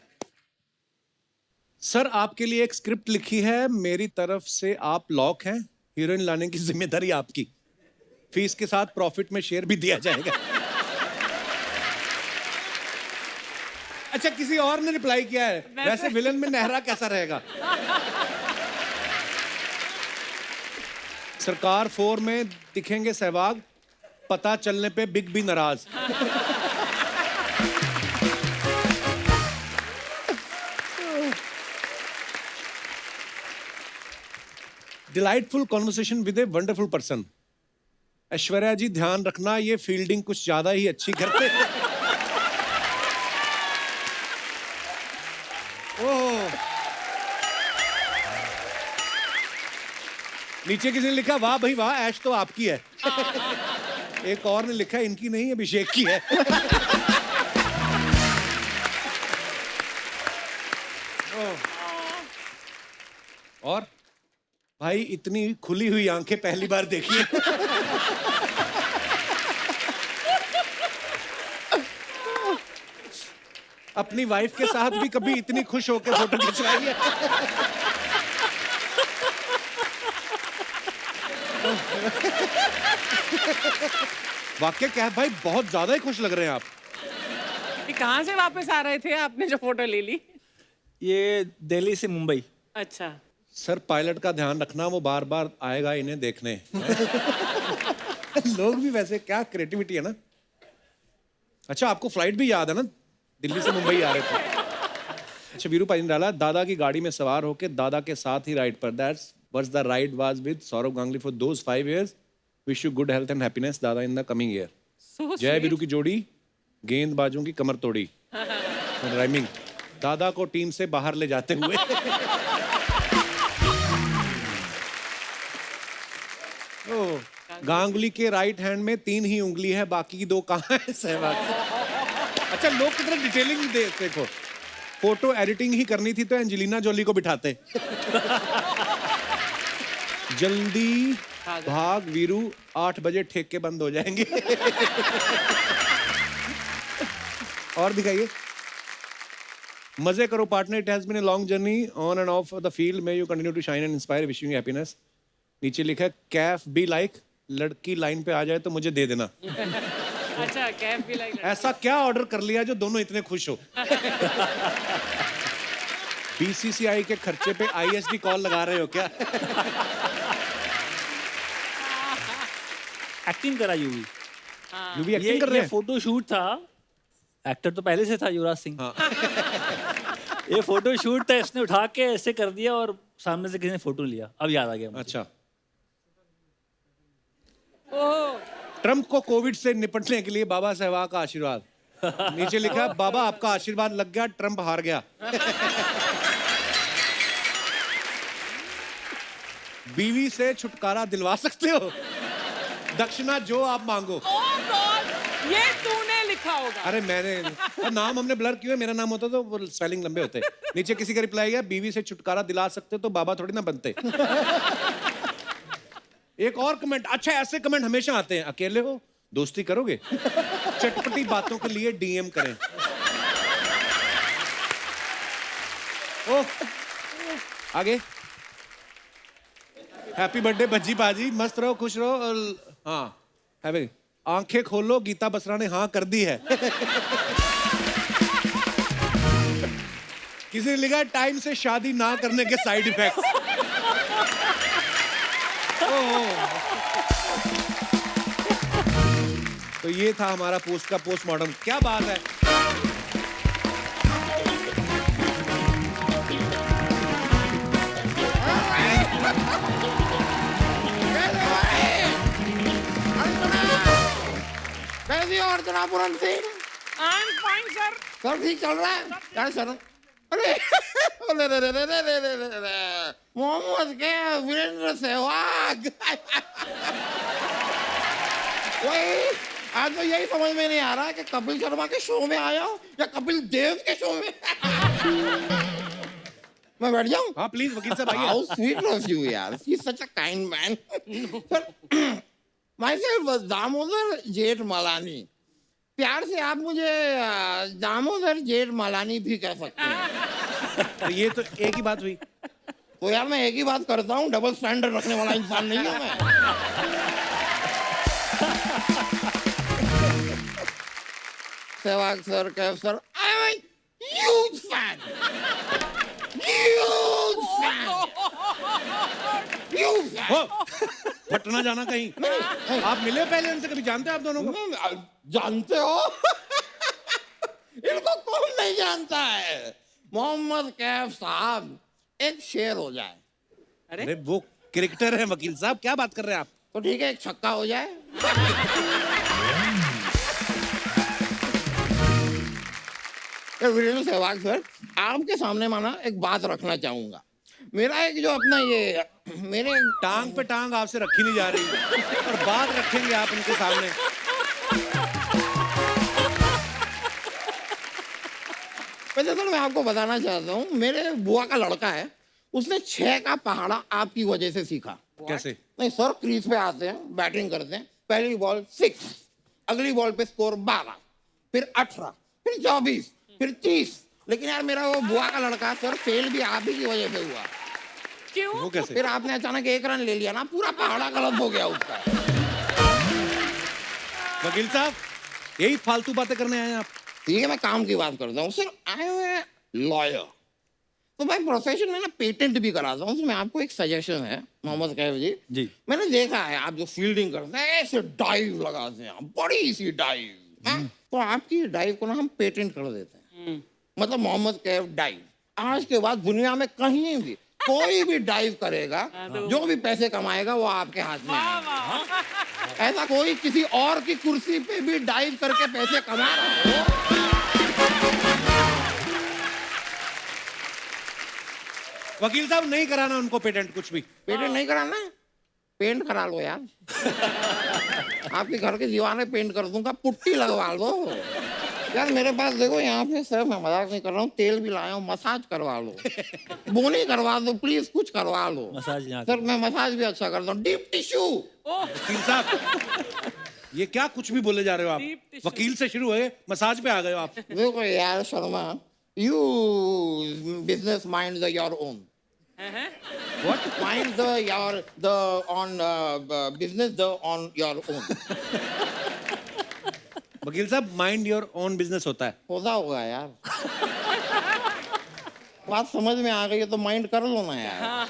सर आपके लिए एक स्क्रिप्ट लिखी है, मेरी तरफ से आप लॉक हैं, हीरोइन लाने की जिम्मेदारी आपकी, फीस के साथ प्रॉफिट में शेयर भी दिया जाएगा। अच्छा, किसी और ने रिप्लाई किया है, वैसे विलन में नेहरा कैसा रहेगा? सरकार 4 में दिखेंगे सहवाग, पता चलने पे बिग बी नाराज। Delightful conversation with a wonderful person. Aishwarya ji ध्यान रखना, ये फील्डिंग कुछ ज्यादा ही अच्छी करते हैं। ओह, नीचे किसी ने लिखा वाह भाई वाह, ऐश तो आपकी है। एक और ने लिखा इनकी नहीं, अभिषेक की है। और भाई इतनी खुली हुई आंखें पहली बार देखी है। अपनी वाइफ के साथ भी कभी इतनी खुश होकर फोटो खिंचवाई है? वाकई क्या भाई, बहुत ज्यादा ही खुश लग रहे हैं आप। ये कहाँ से वापस आ रहे थे आपने जो फोटो ले ली? ये दिल्ली से मुंबई। अच्छा, सर पायलट का ध्यान रखना, वो बार बार आएगा इन्हें देखने। लोग भी वैसे क्या क्रिएटिविटी है ना। अच्छा, आपको फ्लाइट भी याद है ना, दिल्ली से मुंबई आ रहे थे। अच्छा, वीरू भाई ने डाला, दादा की गाड़ी में सवार होके दादा के साथ ही राइड पर, that's what's the ride was with Sourav Ganguly for those 5 years, wish you good health and happiness दादा in the coming year. so Jai Veeru की जोड़ी, गेंदबाजों की कमर तोड़ी। राइमिंग, दादा को टीम से बाहर ले जाते हुए। ओह, गांगुली के राइट हैंड में 3 ही उंगली है, बाकी की 2 कहाँ है? सहवाग। अच्छा, लोग कितना डिटेलिंग दे, देखो फोटो एडिटिंग ही करनी थी तो एंजेलिना जोली को बिठाते। जल्दी भाग वीरू, 8 बजे ठेके बंद हो जाएंगे। और दिखाइए, मजे करो partner, it has been a long journey on and off the field, may you continue to shine and inspire, wishing you happiness. नीचे लिखा है कैफ बी लाइक, लड़की लाइन पे आ जाए तो मुझे दे देना। अच्छा, कैफ भी लाइक। ऐसा क्या ऑर्डर कर लिया जो दोनों इतने खुश हो? बीसीसीआई के खर्चे पे आईएसडी कॉल लगा रहे हो क्या? एक्टिंग करा यूवी। यू भी एक्टिंग कर रहे हैं? फोटो शूट था, एक्टर तो पहले से था युवराज सिंह। ये फोटो शूट था, इसने उठा के ऐसे कर दिया और सामने से किसी ने फोटो लिया, अब याद आ गया मुझे। अच्छा, ओह, ट्रम्प को कोविड से निपटने के लिए बाबा सहवाग का आशीर्वाद। नीचे लिखा है, बाबा आपका आशीर्वाद लग गया, ट्रम्प हार गया। बीवी से छुटकारा दिलवा सकते हो, दक्षिणा जो आप मांगो। ओह गॉड, ये तूने लिखा होगा। अरे मैंने, और नाम हमने ब्लर किया, मेरा नाम होता तो वो स्पेलिंग लंबे होते। नीचे किसी का रिप्लाई गया, बीवी से छुटकारा दिला सकते तो बाबा थोड़ी ना बनते। एक और कमेंट, अच्छा ऐसे कमेंट हमेशा आते हैं, अकेले हो दोस्ती करोगे, चटपटी बातों के लिए डीएम करें। ओ आगे। हैप्पी बर्थडे बज्जी बाजी, मस्त रहो, खुश रहो। और हाँ है भाई, आंखें खोलो, गीता बसरा ने हाँ कर दी है। किसी ने लिखा है टाइम से शादी ना करने के साइड इफेक्ट्स। तो ये था हमारा पोस्ट का पोस्टमार्टम। क्या बात है। कैसी हो Archana Puran Singh? I am fine sir. सब ठीक चल रहा है यार सर? अरे अरे रे रे रे रे रे रे रे रे, मोहम्मद के वीरेंद्र सहवाग। वही आज तो यही समझ में नहीं आ रहा कि कपिल शर्मा के शो में आया हूँ या कपिल देव के शो में। मैं बैठ जाऊँ? हाँ प्लीज वकील साहब आइए। How sweet of you, यार. He's such a kind man. Sir, myself Damodar जेठ मलानी. प्यार से आप मुझे दामोदर जेठ मलानी भी कह सकते हैं। तो ये तो एक ही बात हुई। तो यार मैं एक ही बात करता हूँ, डबल स्टैंडर्ड रखने वाला इंसान नहीं हूँ मैं। Sehwag sir, Kaif sir, I am a huge fan. Huge fan. Huge fan. हो फटना जाना कहीं। आप मिले पहले उनसे, कभी जानते हैं आप दोनों को? जानते हो? इनको कौन नहीं जानता है? मोहम्मद कैफ साहब, एक शेर हो जाए अरे वो क्रिकेटर है वकील साहब, क्या बात कर रहे हैं आप? तो ठीक है, एक छक्का हो जाए। वीरेंद्र सहवाग सर, आपके सामने माना एक बात रखना चाहूंगा। मेरा एक जो अपना ये मेरे टांग पे टांग आपसे रखी नहीं जा रही और बात रखेंगे आप उनके सामने। वैसे सर मैं आपको बताना चाहता हूँ, मेरे बुआ का लड़का है, उसने 6 का पहाड़ा आपकी वजह से सीखा। कैसे? नहीं सर, क्रीज पे आते हैं, बैटिंग करते हैं, पहली बॉल 6, अगली बॉल पे स्कोर 12, फिर 18, फिर 24, फिर 30। लेकिन यार मेरा वो बुआ का लड़का सर फेल भी आप ही की वजह से हुआ। क्यों? वो कैसे? फिर आपने अचानक 1 रन ले लिया ना, पूरा पहाड़ा गलत हो गया उसका। वकील साहब यही फालतू बातें करने आए हैं आप? ठीक है, मैं काम की बात करता हूँ sir. I am a lawyer, तो भाई प्रोफेशन में ना पेटेंट भी कराता हूँ। तो मैं आपको एक सजेशन है मोहम्मद कैफ जी। जी। मैंने देखा है आप जो फील्डिंग करते हैं, ऐसे डाइव लगाते हैं, बड़ी सी डाइव। तो आपकी डाइव को ना हम पेटेंट कर देते हैं, मतलब मोहम्मद कैफ डाइव। आज के बाद दुनिया में कहीं भी कोई भी डाइव करेगा, जो भी पैसे कमाएगा वो आपके हाथ में आएगा। ऐसा कोई किसी और की कुर्सी पे भी डाइव करके पैसे कमा रहा हो। वकील साहब नहीं कराना उनको पेटेंट कुछ भी। पेटेंट नहीं कराना है? पेंट करा लो यार। आपके घर की दीवारें पेंट कर दूंगा, पुट्टी लगवा लो यार। मेरे पास देखो यहाँ पे सर, मैं मजाक नहीं कर रहा हूँ, तेल भी लाया हूँ, मसाज करवा लो, बोनी करवा दो प्लीज, कुछ करवा लो। मसाज यहाँ सर मैं मसाज भी अच्छा करता हूँ, डीप टिश्यू। वकील साहब ये क्या कुछ भी बोले जा रहे हो Deep आप? tissue. वकील से शुरू हुए मसाज पे आ गए हो आप। देखो यार Sharma, you business mind the your own. What? Mind the on business the on your own. वकील साहब माइंड योर ओन बिजनेस होता है। होता होगा यार। बात समझ में आ गई है तो माइंड कर लो ना यार।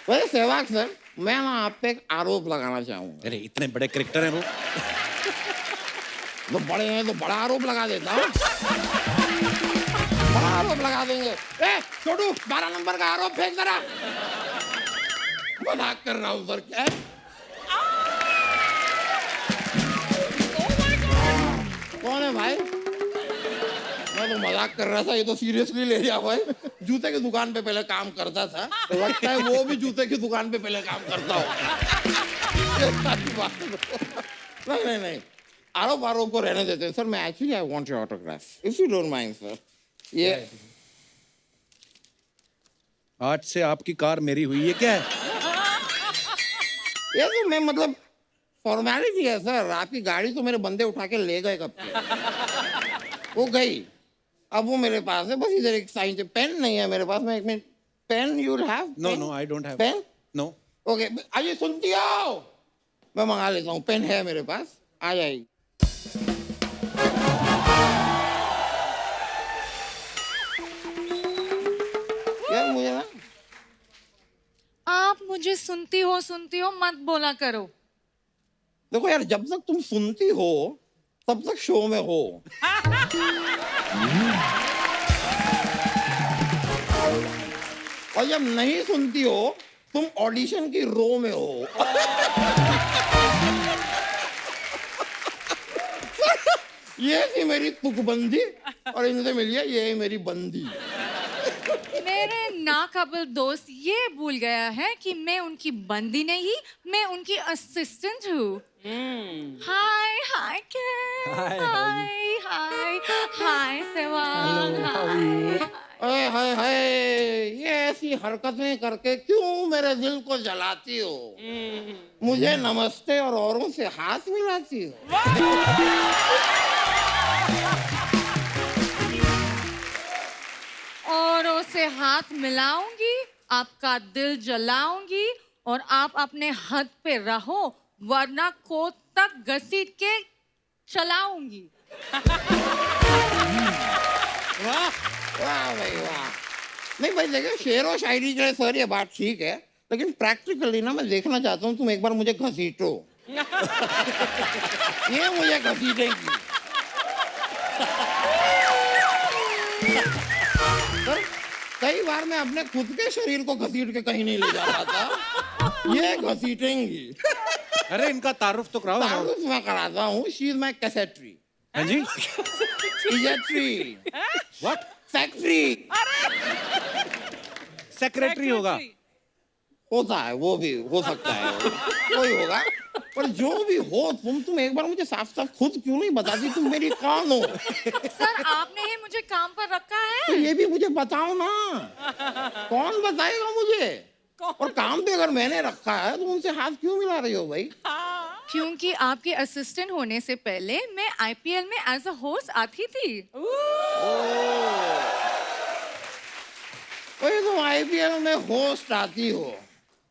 वैसे सहवाग सर, मैं ना आप पे एक आरोप लगाना चाहूंगा। अरे इतने बड़े क्रिकेटर हैं वो। तो बड़े हैं तो बड़ा आरोप लगा देता हूँ। बड़ा आरोप लगा देंगे। ए छोटू, 12 नंबर का आरोप फेंक जरा। मजाक कर रहा हूँ सर। क्या कौन है भाई? मैं तो मजाक कर रहा था, ये तो सीरियसली ले लिया भाई। जूते की दुकान पे पहले काम करता था, तो लगता है वो भी जूते की दुकान पे पहले काम करता हो। नहीं नहीं नहीं, आरोप को रहने देते हैं सर। मैं actually I want your autograph if you don't mind sir. ये आज से आपकी कार मेरी हुई है क्या है? ये तो मैं मतलब फॉर्मेलिटी है सर, आपकी गाड़ी तो मेरे बंदे उठा के ले गए कब के। वो गई, अब वो मेरे पास है, बस इधर एक साइन से पेन नहीं है मेरे पास। मैं एक minute, pen you will have? No no I don't have pen? No okay, आइए सुनती हो, मैं मंगा लेता हूँ, पेन है मेरे पास, आ जाएगी। यार मुझे ना, आप मुझे सुनती हो मत बोला करो। देखो यार, जब तक तुम सुनती हो तब तक शो में हो। और जब नहीं सुनती हो तुम ऑडिशन की रो में हो। ये थी मेरी तुकबंदी और इनसे मिली है ये मेरी बंदी। मेरे नाकाबिल दोस्त ये भूल गया है कि मैं उनकी बंदी नहीं, मैं उनकी असिस्टेंट हूँ। हाय हाय Hi, हाय हाय हाय सहवाग हाय। हाय हाय हाय, ये ऐसी हरकतें करके क्यों मेरे दिल को जलाती हो? मुझे नमस्ते और औरों से हाथ मिलाती हो। औरों से हाथ मिलाऊंगी, आपका दिल जलाऊंगी और आप अपने हद पे रहो, वरना कोट तक घसीट के चलाऊंगी। वाह वाह भाई वाह। नहीं भाई देखो, शेर और शायरी के लिए सर ये बात ठीक है, लेकिन प्रैक्टिकली ना मैं देखना चाहता हूँ तुम एक बार मुझे घसीटो। ये मुझे घसीटेगी। सर कई बार मैं अपने खुद के शरीर को घसीट के कहीं नहीं ले जा पाता, ये घसीटेंगी। अरे इनका तारुफ तो कराओ। तारुफ मैं कराता हूँ, शी इज माई कैसेट्री। हाँ जी इजेट्री, व्हाट फैक्ट्री। सेक्रेटरी होगा। होता है, वो भी हो सकता है, कोई होगा, पर जो भी हो तुम एक बार मुझे साफ साफ खुद क्यों नहीं बताती तुम मेरी कौन हो? सर आपने ही मुझे काम पर रखा तो है। ये भी मुझे बताओ ना, कौन बताएगा मुझे? और काम पे अगर मैंने रखा है तो उनसे हाथ क्यों मिला रही हो भाई? क्योंकि आपके असिस्टेंट होने से पहले मैं आईपीएल में एज अ होस्ट आती थी। ओए तुम आईपीएल में होस्ट आती हो,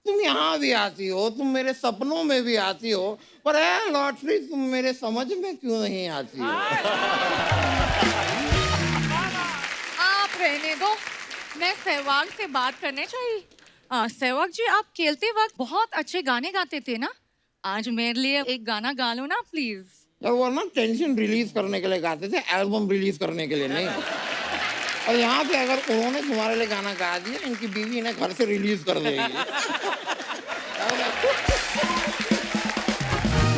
तुम यहाँ भी आती हो, तुम मेरे सपनों में भी आती हो, पर है लॉटरी तुम मेरे समझ में क्यों नहीं आती हो? आप रहने दो, मैं सहवाग से बात करने चाहिए। सहवाग जी, आप खेलते वक्त बहुत अच्छे गाने गाते थे ना, आज मेरे लिए एक गाना गा लो ना प्लीज। यार वो ना टेंशन रिलीज करने के लिए गाते थे, एल्बम रिलीज करने के लिए नहीं। और यहाँ पे अगर उन्होंने तुम्हारे लिए गाना गा दिया, इनकी बीवी इन्हें घर से रिलीज कर देगी।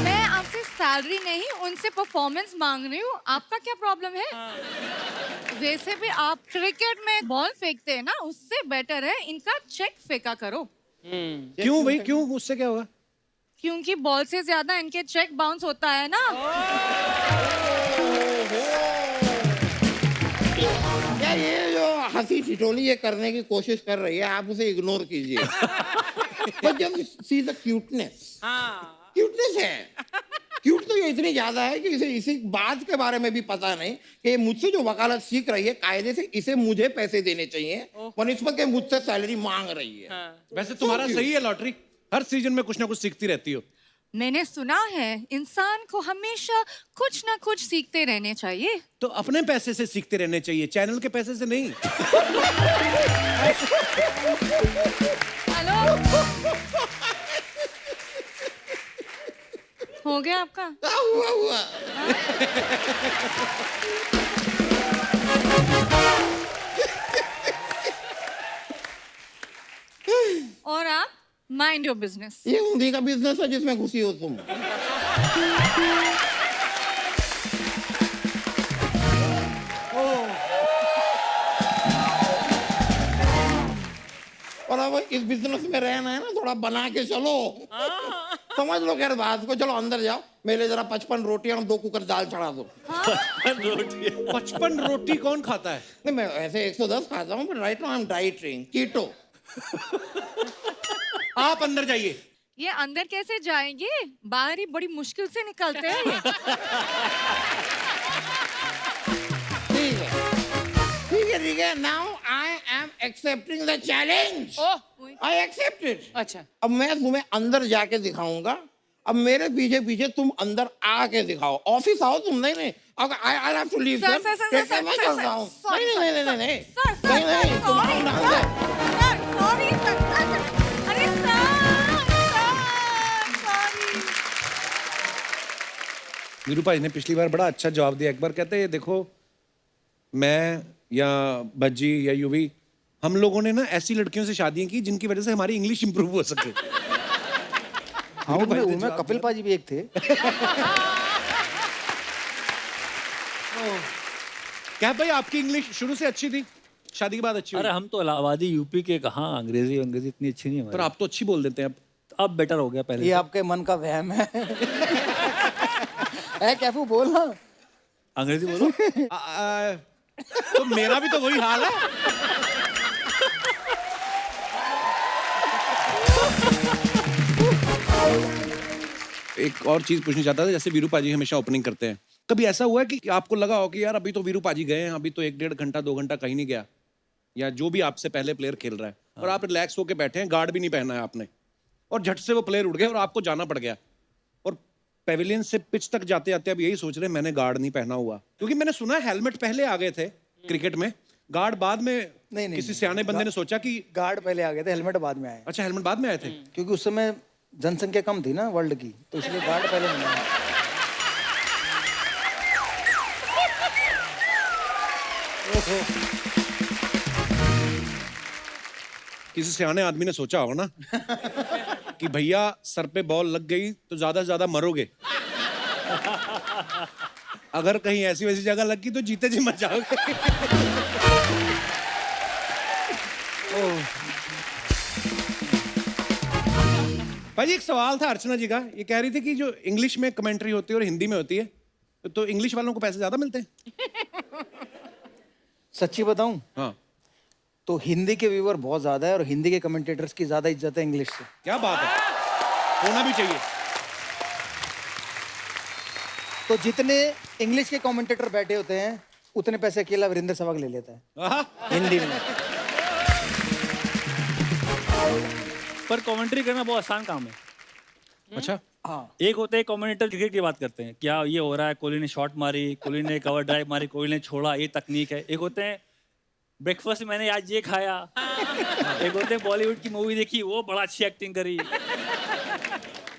मैं आपसे सैलरी नहीं, उनसे परफॉर्मेंस मांग रही हूँ, आपका क्या प्रॉब्लम है? वैसे भी आप क्रिकेट में बॉल फेंकते हैं ना, उससे बेटर है इनका चेक फेंका करो। क्यों भाई क्यों, उससे क्या होगा? क्योंकि बॉल से ज्यादा इनके चेक बाउंस होता है ना। क्या ये जो हंसी ठिठोली ये करने की कोशिश कर रही है, आप उसे इग्नोर कीजिए। बट जब सी द क्यूटनेस, क्यूटनेस है, क्यूट तो ये इतनी ज्यादा है कि इसे इसी बात के बारे में भी पता नहीं कि ये मुझसे जो वकालत सीख रही है, कायदे से इसे मुझे पैसे देने चाहिए, बनिस्बत के मुझसे सैलरी मांग रही है। वैसे तुम्हारा सही है लॉटरी, हर सीजन में कुछ ना कुछ सीखती रहती हो। मैंने सुना है इंसान को हमेशा कुछ ना कुछ सीखते रहने चाहिए। तो अपने पैसे से सीखते रहने चाहिए, चैनल के पैसे से नहीं। हेलो, हो गया आपका? हुआ और आप माइंड योर बिजनेस। ये उन्हीं का बिजनेस है जिसमें घुसी हो तुम। और अब इस बिजनेस में रहना है ना, थोड़ा बना के चलो। समझ लो खैर बात को, चलो अंदर जाओ, मेरे जरा 55 रोटियां और 2 कुकर दाल चढ़ा दो। 55 रोटी कौन खाता है? नहीं मैं ऐसे 110 खाता हूँ, पर right now I am dieting keto. आप अंदर जाइए। ये अंदर कैसे जाएंगे? बाहर ही बड़ी मुश्किल से निकलते हैं ये। ठीक है ठीक है ठीक है, now I am accepting the challenge, oh I accept it. अच्छा अब मैं तुम्हें अंदर जाके दिखाऊंगा, अब मेरे पीछे पीछे तुम अंदर आके दिखाओ। ऑफिस आओ तुम। नहीं नहीं, अगर I have to leave sir, sir, sir, sir, मैं सर, करता हूँ। सर, नहीं नहीं नहीं नहीं सर, सर, नहीं नहीं, तुम आओ ना अंदर। सॉरी सर, अरे सॉरी। वीरू भाई ने पिछली बार बड़ा अच्छा जवाब दिया। एक बार कहते हैं देखो, मैं या भज्जी या यूवी, हम लोगों ने ना ऐसी लड़कियों से शादियां की जिनकी वजह से हमारी इंग्लिश इंप्रूव हो सके। हाँ वीरू भाई ने उनमें जवाब कपिल दिया। पाजी भी एक थे। क्या भाई आपकी इंग्लिश शुरू से अच्छी थी, शादी के बाद अच्छी अरे हुई? हम तो इलाहाबादी यूपी के, कहाँ अंग्रेजी अंग्रेजी इतनी अच्छी नहीं है पर हमारी। आप तो अच्छी बोल देते हैं अब। अब बेटर हो गया पहले ये से। आपके मन का वहम है। कैफू बोलना। अंग्रेजी बोलो। तो मेरा भी तो वही हाल है। एक और चीज पूछना चाहता था, जैसे वीरू पाजी हमेशा ओपनिंग करते हैं, कभी ऐसा हुआ है कि आपको लगा हो कि यार अभी तो वीरू पाजी गए हैं, अभी तो 1-1.5 घंटा 2 घंटा कहीं नहीं गया, या जो भी आपसे पहले प्लेयर खेल रहा है और आप रिलैक्स होके बैठे हैं, गार्ड भी नहीं पहना है आपने, और झट से वो प्लेयर उड़ गए और आपको जाना पड़ गया, और पेविलियन से पिच तक जाते जाते अब यही सोच रहे हैं मैंने गार्ड नहीं पहना हुआ, क्योंकि मैंने सुना है हेलमेट पहले आ गए थे क्रिकेट में, गार्ड बाद में नहीं, किसी नहीं। सियाने बंदे ने सोचा कि गार्ड पहले आ गए थे, हेलमेट बाद में आए। अच्छा हेलमेट बाद में आए थे। क्योंकि उस समय जनसंख्या कम थी ना वर्ल्ड की, तो इसलिए गार्ड पहले नहीं आए। किसी सियाने आदमी ने सोचा होगा ना कि भैया सर पे बॉल लग गई तो ज्यादा से ज्यादा मरोगे, अगर कहीं ऐसी वैसी जगह लग गई तो जीते जी मर जाओगे। भाई एक सवाल था अर्चना जी का, ये कह रही थी कि जो इंग्लिश में कमेंट्री होती है और हिंदी में होती है, तो इंग्लिश वालों को पैसे ज्यादा मिलते हैं? सच्ची बताऊं हाँ, तो हिंदी के व्यूअर बहुत ज्यादा है और हिंदी के कमेंटेटर्स की ज्यादा इज्जत है इंग्लिश से। क्या बात है, होना भी चाहिए। तो जितने इंग्लिश के कमेंटेटर बैठे होते हैं उतने पैसे अकेला वीरेंद्र सहवाग ले लेता है आहा, हिंदी में। पर कमेंट्री करना बहुत आसान काम है। अच्छा हाँ, एक होते हैं कमेंटेटर क्रिकेट की बात करते हैं, क्या ये हो रहा है, कोहली ने शॉट मारी, कोहली ने कवर ड्राइव मारी, कोहली ने छोड़ा, ये तकनीक है। एक होते हैं ब्रेकफास्ट में मैंने आज ये खाया। एक होते हैं बॉलीवुड की मूवी देखी, वो बड़ा अच्छी एक्टिंग करी।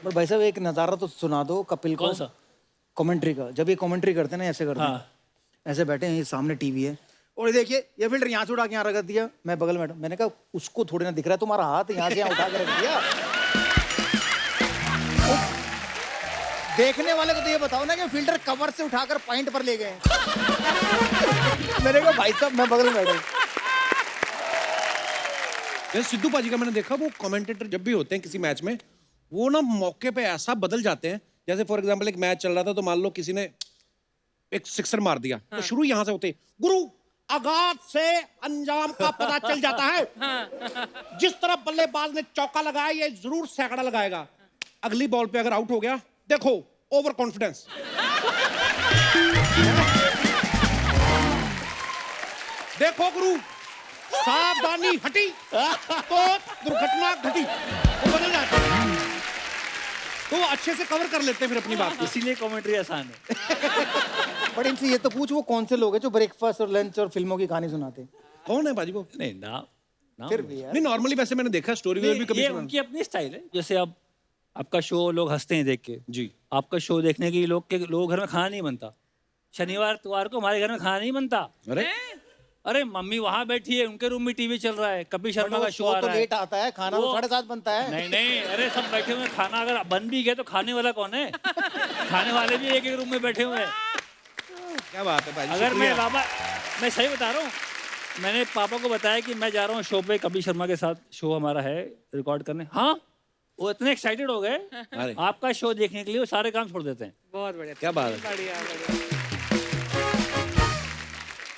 पर भाई साहब एक नज़ारा तो सुना दो कपिल को। कौन सा? कमेंट्री का। जब ये कमेंट्री करते हैं ना ऐसे करते हैं, हाँ। ऐसे बैठे हैं, ये सामने टीवी है और ये देखिए ये फिल्टर यहाँ से उठा के यहाँ रख दिया, मैं बगल में बैठा, मैंने कहा उसको थोड़ी ना दिख रहा है तुम्हारा हाथ यहाँ से यहाँ उठा के रख दिया। देखने वाले को तो ये बताओ ना कि फिल्टर कवर से उठाकर पॉइंट पर ले गए हैं। मैंने कहा भाई साहब मैं बगल में बैठा हूं। जैसे सिद्धू पाजी का मैंने देखा, वो कमेंटेटर जब भी होते हैं किसी मैच में, वो ना मौके पे ऐसा बदल जाते हैं, जैसे फॉर एग्जांपल एक मैच चल रहा था तो मान लो किसी ने एक सिक्सर मार दिया, तो शुरू यहां से होते गुरु आगाज से अंजाम का पता चल जाता है, जिस तरह बल्लेबाज ने चौका लगाया ये जरूर सैकड़ा लगाएगा, अगली बॉल पे अगर आउट हो गया देखो ओवर कॉन्फिडेंस। देखो गुरु सावधानी हटी तो दुर्घटना घटी, वो बदल जाते हैं, तो वो अच्छे से कवर कर लेते हैं फिर अपनी बात को। इसीलिए कमेंट्री आसान है। बट इनसे ये तो पूछ वो कौन से लोग हैं जो ब्रेकफास्ट और लंच और फिल्मों की कहानी सुनाते हैं? कौन है बाजी वो? नहीं ना, ना फिर भी यार नहीं नॉर्मली वैसे मैंने देखा स्टोरी में भी कभी ये सुना। उनकी अपनी स्टाइल है। जैसे अब आपका शो लोग हंसते हैं देख के, जी आपका शो देखने के लिए लोग घर में खाना नहीं बनता। शनिवार इतवार को हमारे घर में खाना नहीं बनता। अरे अरे मम्मी वहां बैठी है, उनके रूम में टीवी चल रहा है, कपिल शर्मा वो का शो शो आ तो रहा है। लेट आता है, खाना तो वो- 7:30 बनता है। नहीं नहीं, अरे सब बैठे हुए हैं, खाना अगर बन भी गया तो खाने वाला कौन है? खाने वाले भी एक एक रूम में बैठे हुए हैं। क्या बात है भाई, अगर मैं शुक्रिया। बाबा, मैं सही बता रहा हूँ, मैंने पापा को बताया कि मैं जा रहा हूँ शो पे, कपिल शर्मा के साथ शो हमारा है रिकॉर्ड करने। हाँ, वो इतने एक्साइटेड हो गए अरे आपका शो देखने के लिए, वो सारे काम छोड़ देते हैं। बहुत बढ़िया, क्या बात है। बढ़िया बढ़िया।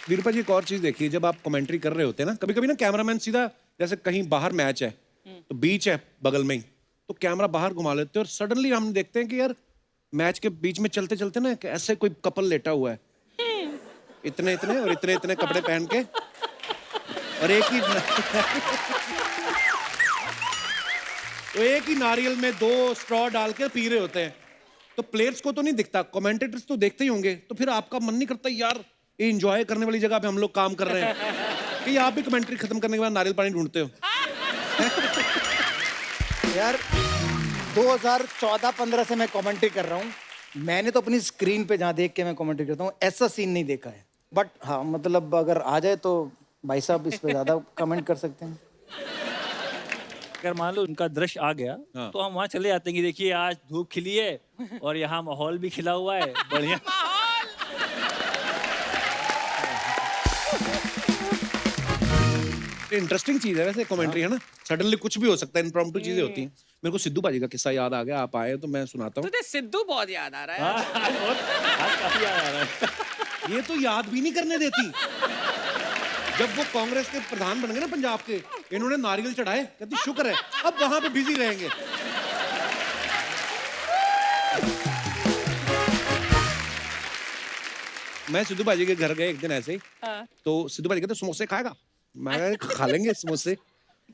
वीरूपा जी एक और चीज देखिए, जब आप कमेंट्री कर रहे होते हैं ना, कभी कभी ना कैमरामैन सीधा, जैसे कहीं बाहर मैच है तो बीच है बगल में ही, तो कैमरा बाहर घुमा लेते हैं और सडनली हम देखते हैं कि यार मैच के बीच में चलते चलते ना कि ऐसे कोई कपल लेटा हुआ है, इतने इतने और इतने इतने कपड़े पहन के, और एक ही नारियल में 2 स्ट्रॉ डाल के पी रहे होते हैं। तो प्लेयर्स को तो नहीं दिखता, कमेंटेटर्स तो देखते ही होंगे, तो फिर आपका मन नहीं करता यार ये एंजॉय करने वाली जगह पे हम लोग काम कर रहे हैं कि आप भी कमेंट्री खत्म करने के बाद नारियल पानी ढूंढते हो? यार 2014-15 से मैं कमेंट्री कर रहा हूँ, मैंने तो अपनी स्क्रीन पे जहाँ देख के मैं कमेंट्री करता हूँ ऐसा सीन नहीं देखा है। बट हाँ मतलब अगर आ जाए तो भाई साहब इस पे ज्यादा कमेंट कर सकते हैं। अगर मान लो उनका दृश्य आ गया तो हम वहाँ चले जाते हैं कि देखिए आज धूप खिली है और यहाँ माहौल भी खिला हुआ है बढ़िया। इंटरेस्टिंग चीज है वैसे कमेंट्री, है ना? सडनली कुछ भी हो सकता है, इम्प्रॉम्प्टू चीजें होती हैं। मेरे को सिद्धू बाजी का किस्सा याद आ गया, आप आए तो मैं सुनाता हूँ। तुझे सिद्धू बहुत याद आ रहा है। आज काफी याद आ रहा है। ये तो याद भी नहीं करने देती। जब वो कांग्रेस के प्रधान बन गए ना पंजाब के, इन्होंने नारियल चढ़ाए, कहती शुक्र है अब वहां पे बिजी रहेंगे। मैं सिद्धू बाजी के घर गए एक दिन ऐसे ही, तो सिद्धू बाजी कहते समोसे खाएगा? मैं कहा खा लेंगे समोसे।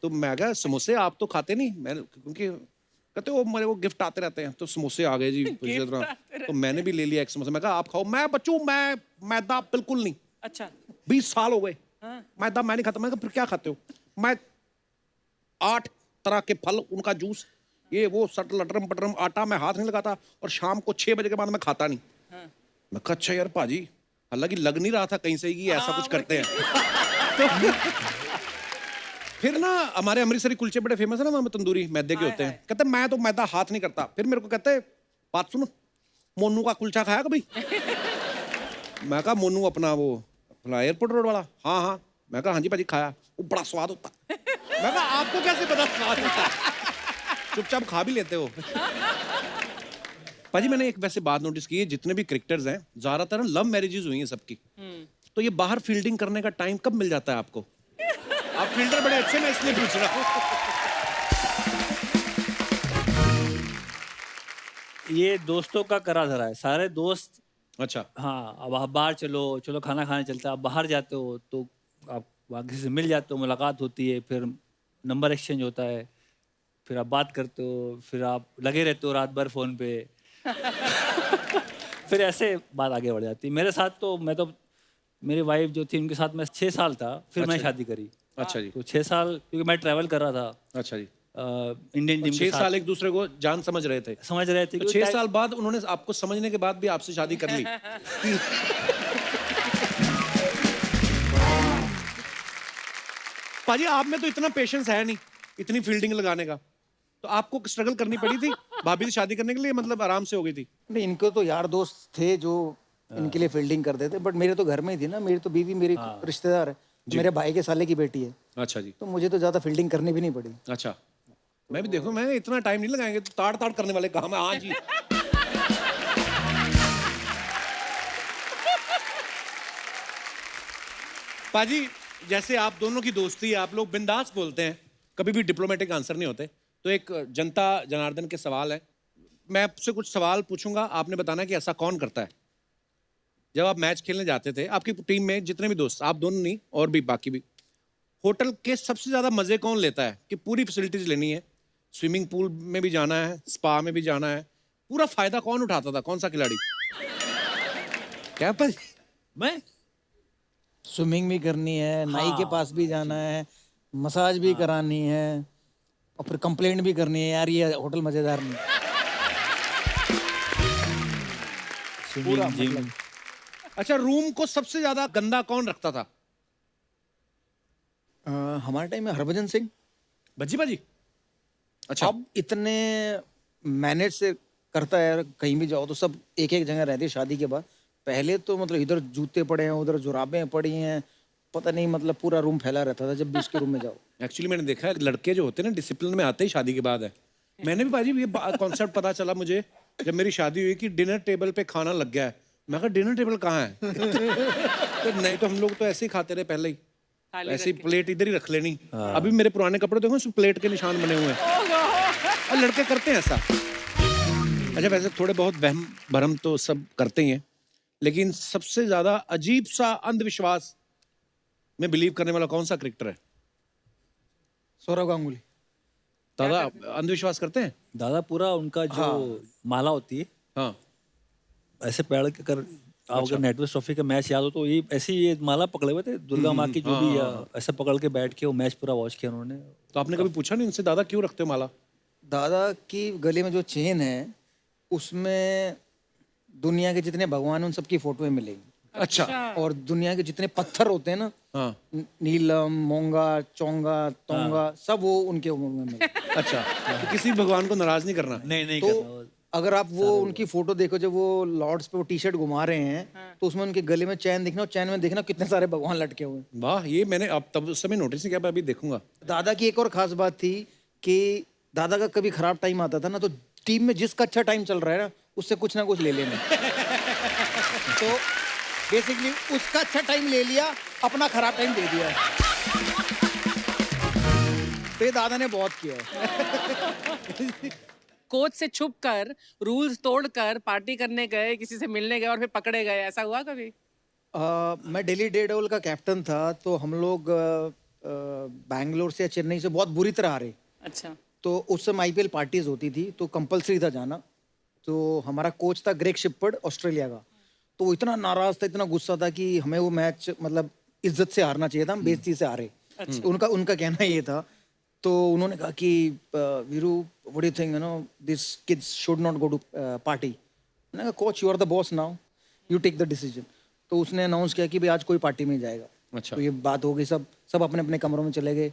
तो मैं कहा समोसे आप तो खाते नहीं, मैं क्योंकि कहते वो मेरे को गिफ्ट आते रहते हैं, तो समोसे आ गए जी पूरी तरह। तो मैंने भी ले लिया एक समोसा, मैं कहा आप खाओ। मैं बच्चों मैं मैदा बिल्कुल नहीं, अच्छा 20 साल हो गए मैदा मैं नहीं खाता। मैं कहा फिर क्या खाते हो? मैं 8 तरह के फल, उनका जूस, ये वो सट लटरम पटरम, आटा मैं हाथ नहीं लगाता, और शाम को 6 बजे के बाद मैं खाता नहीं। मैं कहा अच्छा यार पाजी, हालांकि लग नहीं रहा था कहीं से कि ऐसा कुछ करते हैं। तो फिर ना हमारे अमृतसरी कुलचे बड़े फेमस है ना, वहां तंदूरी मैदे के होते हैं। कहते मैं तो मैदा हाथ नहीं करता। फिर मेरे को कहते बात सुनो, मोनू का कुलचा खाया कभी? मैं कहा मोनू अपना वो एयरपोर्ट रोड वाला? हाँ हाँ। मैं कहा हाँ जी पाजी खाया, वो बड़ा स्वाद होता। मैं कहा आपको कैसे पता स्वाद होता? चुपचाप खा भी लेते हो। पाजी मैंने एक वैसे बात नोटिस की है, जितने भी क्रिकेटर्स हैं ज्यादातर लव मैरिजेस हुई हैं सबकी। तो ये बाहर फील्डिंग करने का टाइम कब मिल जाता है आपको? आप फील्डर बड़े अच्छे, मैं इसलिए पूछ रहा हूँ। ये दोस्तों का करा धरा है, सारे दोस्त। अच्छा हाँ, अब आप बाहर चलो खाना खाने चलते हैं, आप बाहर जाते हो तो आप वहाँ किसी से मिल जाते हो, मुलाकात होती है, फिर नंबर एक्सचेंज होता है, फिर आप बात करते हो, फिर आप लगे रहते हो रात भर फोन पे। फिर ऐसे बात आगे बढ़ जाती है। मेरे साथ तो मेरी वाइफ जो थी उनके साथ मैं 6 साल था, फिर मैं शादी करी। अच्छा जी। तो 6 साल क्योंकि मैं ट्रैवल कर रहा था अच्छा जी। इंडियन टीम 6 साल एक दूसरे को जान समझ रहे थे। समझ रहे थे। तो 6 साल बाद उन्होंने आपको समझने के बाद भी आपसे शादी कर ली। पाजी आप में तो इतना पेशेंस है नहीं इतनी फील्डिंग लगाने का, तो आपको स्ट्रगल करनी पड़ी थी भाभी से शादी करने के लिए? मतलब आराम से हो गई थी? नहीं, इनको तो यार दोस्त थे जो इनके लिए फील्डिंग करते थे, बट मेरे तो घर में ही थी ना। मेरी तो बीवी मेरी रिश्तेदार है, मेरे भाई के साले की बेटी है। अच्छा जी। तो मुझे तो ज्यादा फील्डिंग करनी भी नहीं पड़ी। अच्छा मैं भी देखो, मैं इतना टाइम नहीं लगाएंगे, तो ताड़ ताड़ करने वाले काम है। हाँ जी। पाजी जैसे आप दोनों की दोस्ती है, आप लोग बिंदास बोलते हैं, कभी भी डिप्लोमेटिक आंसर नहीं होते। तो एक जनता जनार्दन के सवाल है, मैं आपसे कुछ सवाल पूछूंगा, आपने बताना कि ऐसा कौन करता है। जब आप मैच खेलने जाते थे, आपकी टीम में जितने भी दोस्त, आप दोनों नहीं और भी बाकी भी, होटल के सबसे ज्यादा मजे कौन लेता है कि पूरी फैसिलिटीज लेनी है, स्विमिंग पूल में भी जाना है, स्पा में भी जाना है, पूरा फायदा कौन उठाता था? कौन सा खिलाड़ी? क्या पर मैं स्विमिंग भी करनी है, नाई के पास भी जाना है, मसाज भी करानी है, और फिर कंप्लेंट भी करनी है यार ये होटल मजेदार नहीं। पूरा जिम। अच्छा, रूम को सबसे ज्यादा गंदा कौन रखता था? हमारे टाइम में हरभजन सिंह। भज्जी बाजी। अच्छा। अब इतने मैनेज से करता है यार, कहीं भी जाओ तो सब एक एक जगह रहते हैं शादी के बाद। पहले तो मतलब इधर जूते पड़े हैं, उधर जुराबें पड़ी हैं, पता नहीं मतलब पूरा रूम फैला रहता था जब भी उसके रूम में जाओ। एक्चुअली मैंने देखा है लड़के जो होते हैं ना डिसिप्लिन में आते ही शादी के बाद है। मैंने भी बाजी ये कॉन्सेप्ट पता चला मुझे जब मेरी शादी हुई कि डिनर टेबल पे खाना लग गया है। मैं कहा डिनर टेबल कहाँ है? तो नहीं तो हम लोग तो ऐसे ही खाते रहे पहले ही, ऐसे ही प्लेट इधर ही रख लेनी। अभी मेरे पुराने कपड़े देखो उसमें प्लेट के निशान बने हुए हैं। और लड़के करते हैं ऐसा। अच्छा वैसे थोड़े बहुत वहम भरम तो सब करते ही हैं, लेकिन सबसे ज्यादा अजीब सा अंधविश्वास में बिलीव करने वाला कौन सा क्रिकेटर है? सौरव गांगुली। दादा अंधविश्वास करते हैं? दादा पूरा उनका जो माला होती है, हाँ ऐसे पैर के कर, आप अगर नेटवर्क ट्रॉफी का मैच याद हो तो ये ऐसे ही ये माला पकड़े हुए थे दुर्गा माँ की, जो भी ऐसे पकड़ के बैठ के वो मैच पूरा वॉच किया उन्होंने। तो आपने कभी पूछा नहीं उनसे, दादा क्यों रखते हो माला? दादा की गले में जो चेन है उसमें दुनिया के जितने भगवान हैं उन सबकी फोटोएं मिलेंगी। अच्छा और दुनिया के जितने पत्थर होते हैं ना, हाँ नीलम, मोंगा, चोंगा, तोंगा, सब वो उनके उम्र में मिले। अच्छा तो किसी भगवान को नाराज नहीं करना। नहीं तो अगर आप वो उनकी फोटो देखो, जब वो लॉर्ड्स पे वो टी शर्ट घुमा रहे हैं तो उसमें उनके गले में चैन दिखना, और चैन में देखना कितने सारे भगवान लटके हुए हैं। वाह, ये मैंने अब तब उस समय नोटिस नहीं किया, मैं अभी देखूंगा। दादा की एक और खास बात थी कि दादा का कभी खराब टाइम आता था ना, तो टीम में जिसका अच्छा टाइम चल रहा है ना उससे कुछ ना कुछ ले लेना। तो बेसिकली उसका अच्छा टाइम ले लिया, अपना खराब टाइम दे दिया। तो ये दादा ने बहुत किया है। कोच से छुप कर, रूल्स तोड़कर पार्टी करने गए, किसी से मिलने गए और फिर पकड़े गए, ऐसा हुआ कभी? मैं दिल्ली डेयरडेविल का कैप्टन था, तो हम लोग बैंगलोर से या चेन्नई से बहुत बुरी तरह हारे। अच्छा। तो उस समय आईपीएल पार्टीज होती थी, तो कंपलसरी था जाना। तो हमारा कोच था ग्रेग शिपर्ड, ऑस्ट्रेलिया का। तो वो इतना नाराज था, इतना गुस्सा था कि हमें वो मैच मतलब इज्जत से हारना चाहिए था, हम बेइज्जती से हारे। तो उनका कहना ये था। तो उन्होंने कहा कि Viru, what do you think, you know, this kids should not go to party. मैंने कहा coach, you are the boss now, you take the decision. तो उसने अनाउंस किया कि भाई आज कोई पार्टी में जाएगा। अच्छा। तो ये बात हो गई, सब अपने अपने कमरों में चले गए।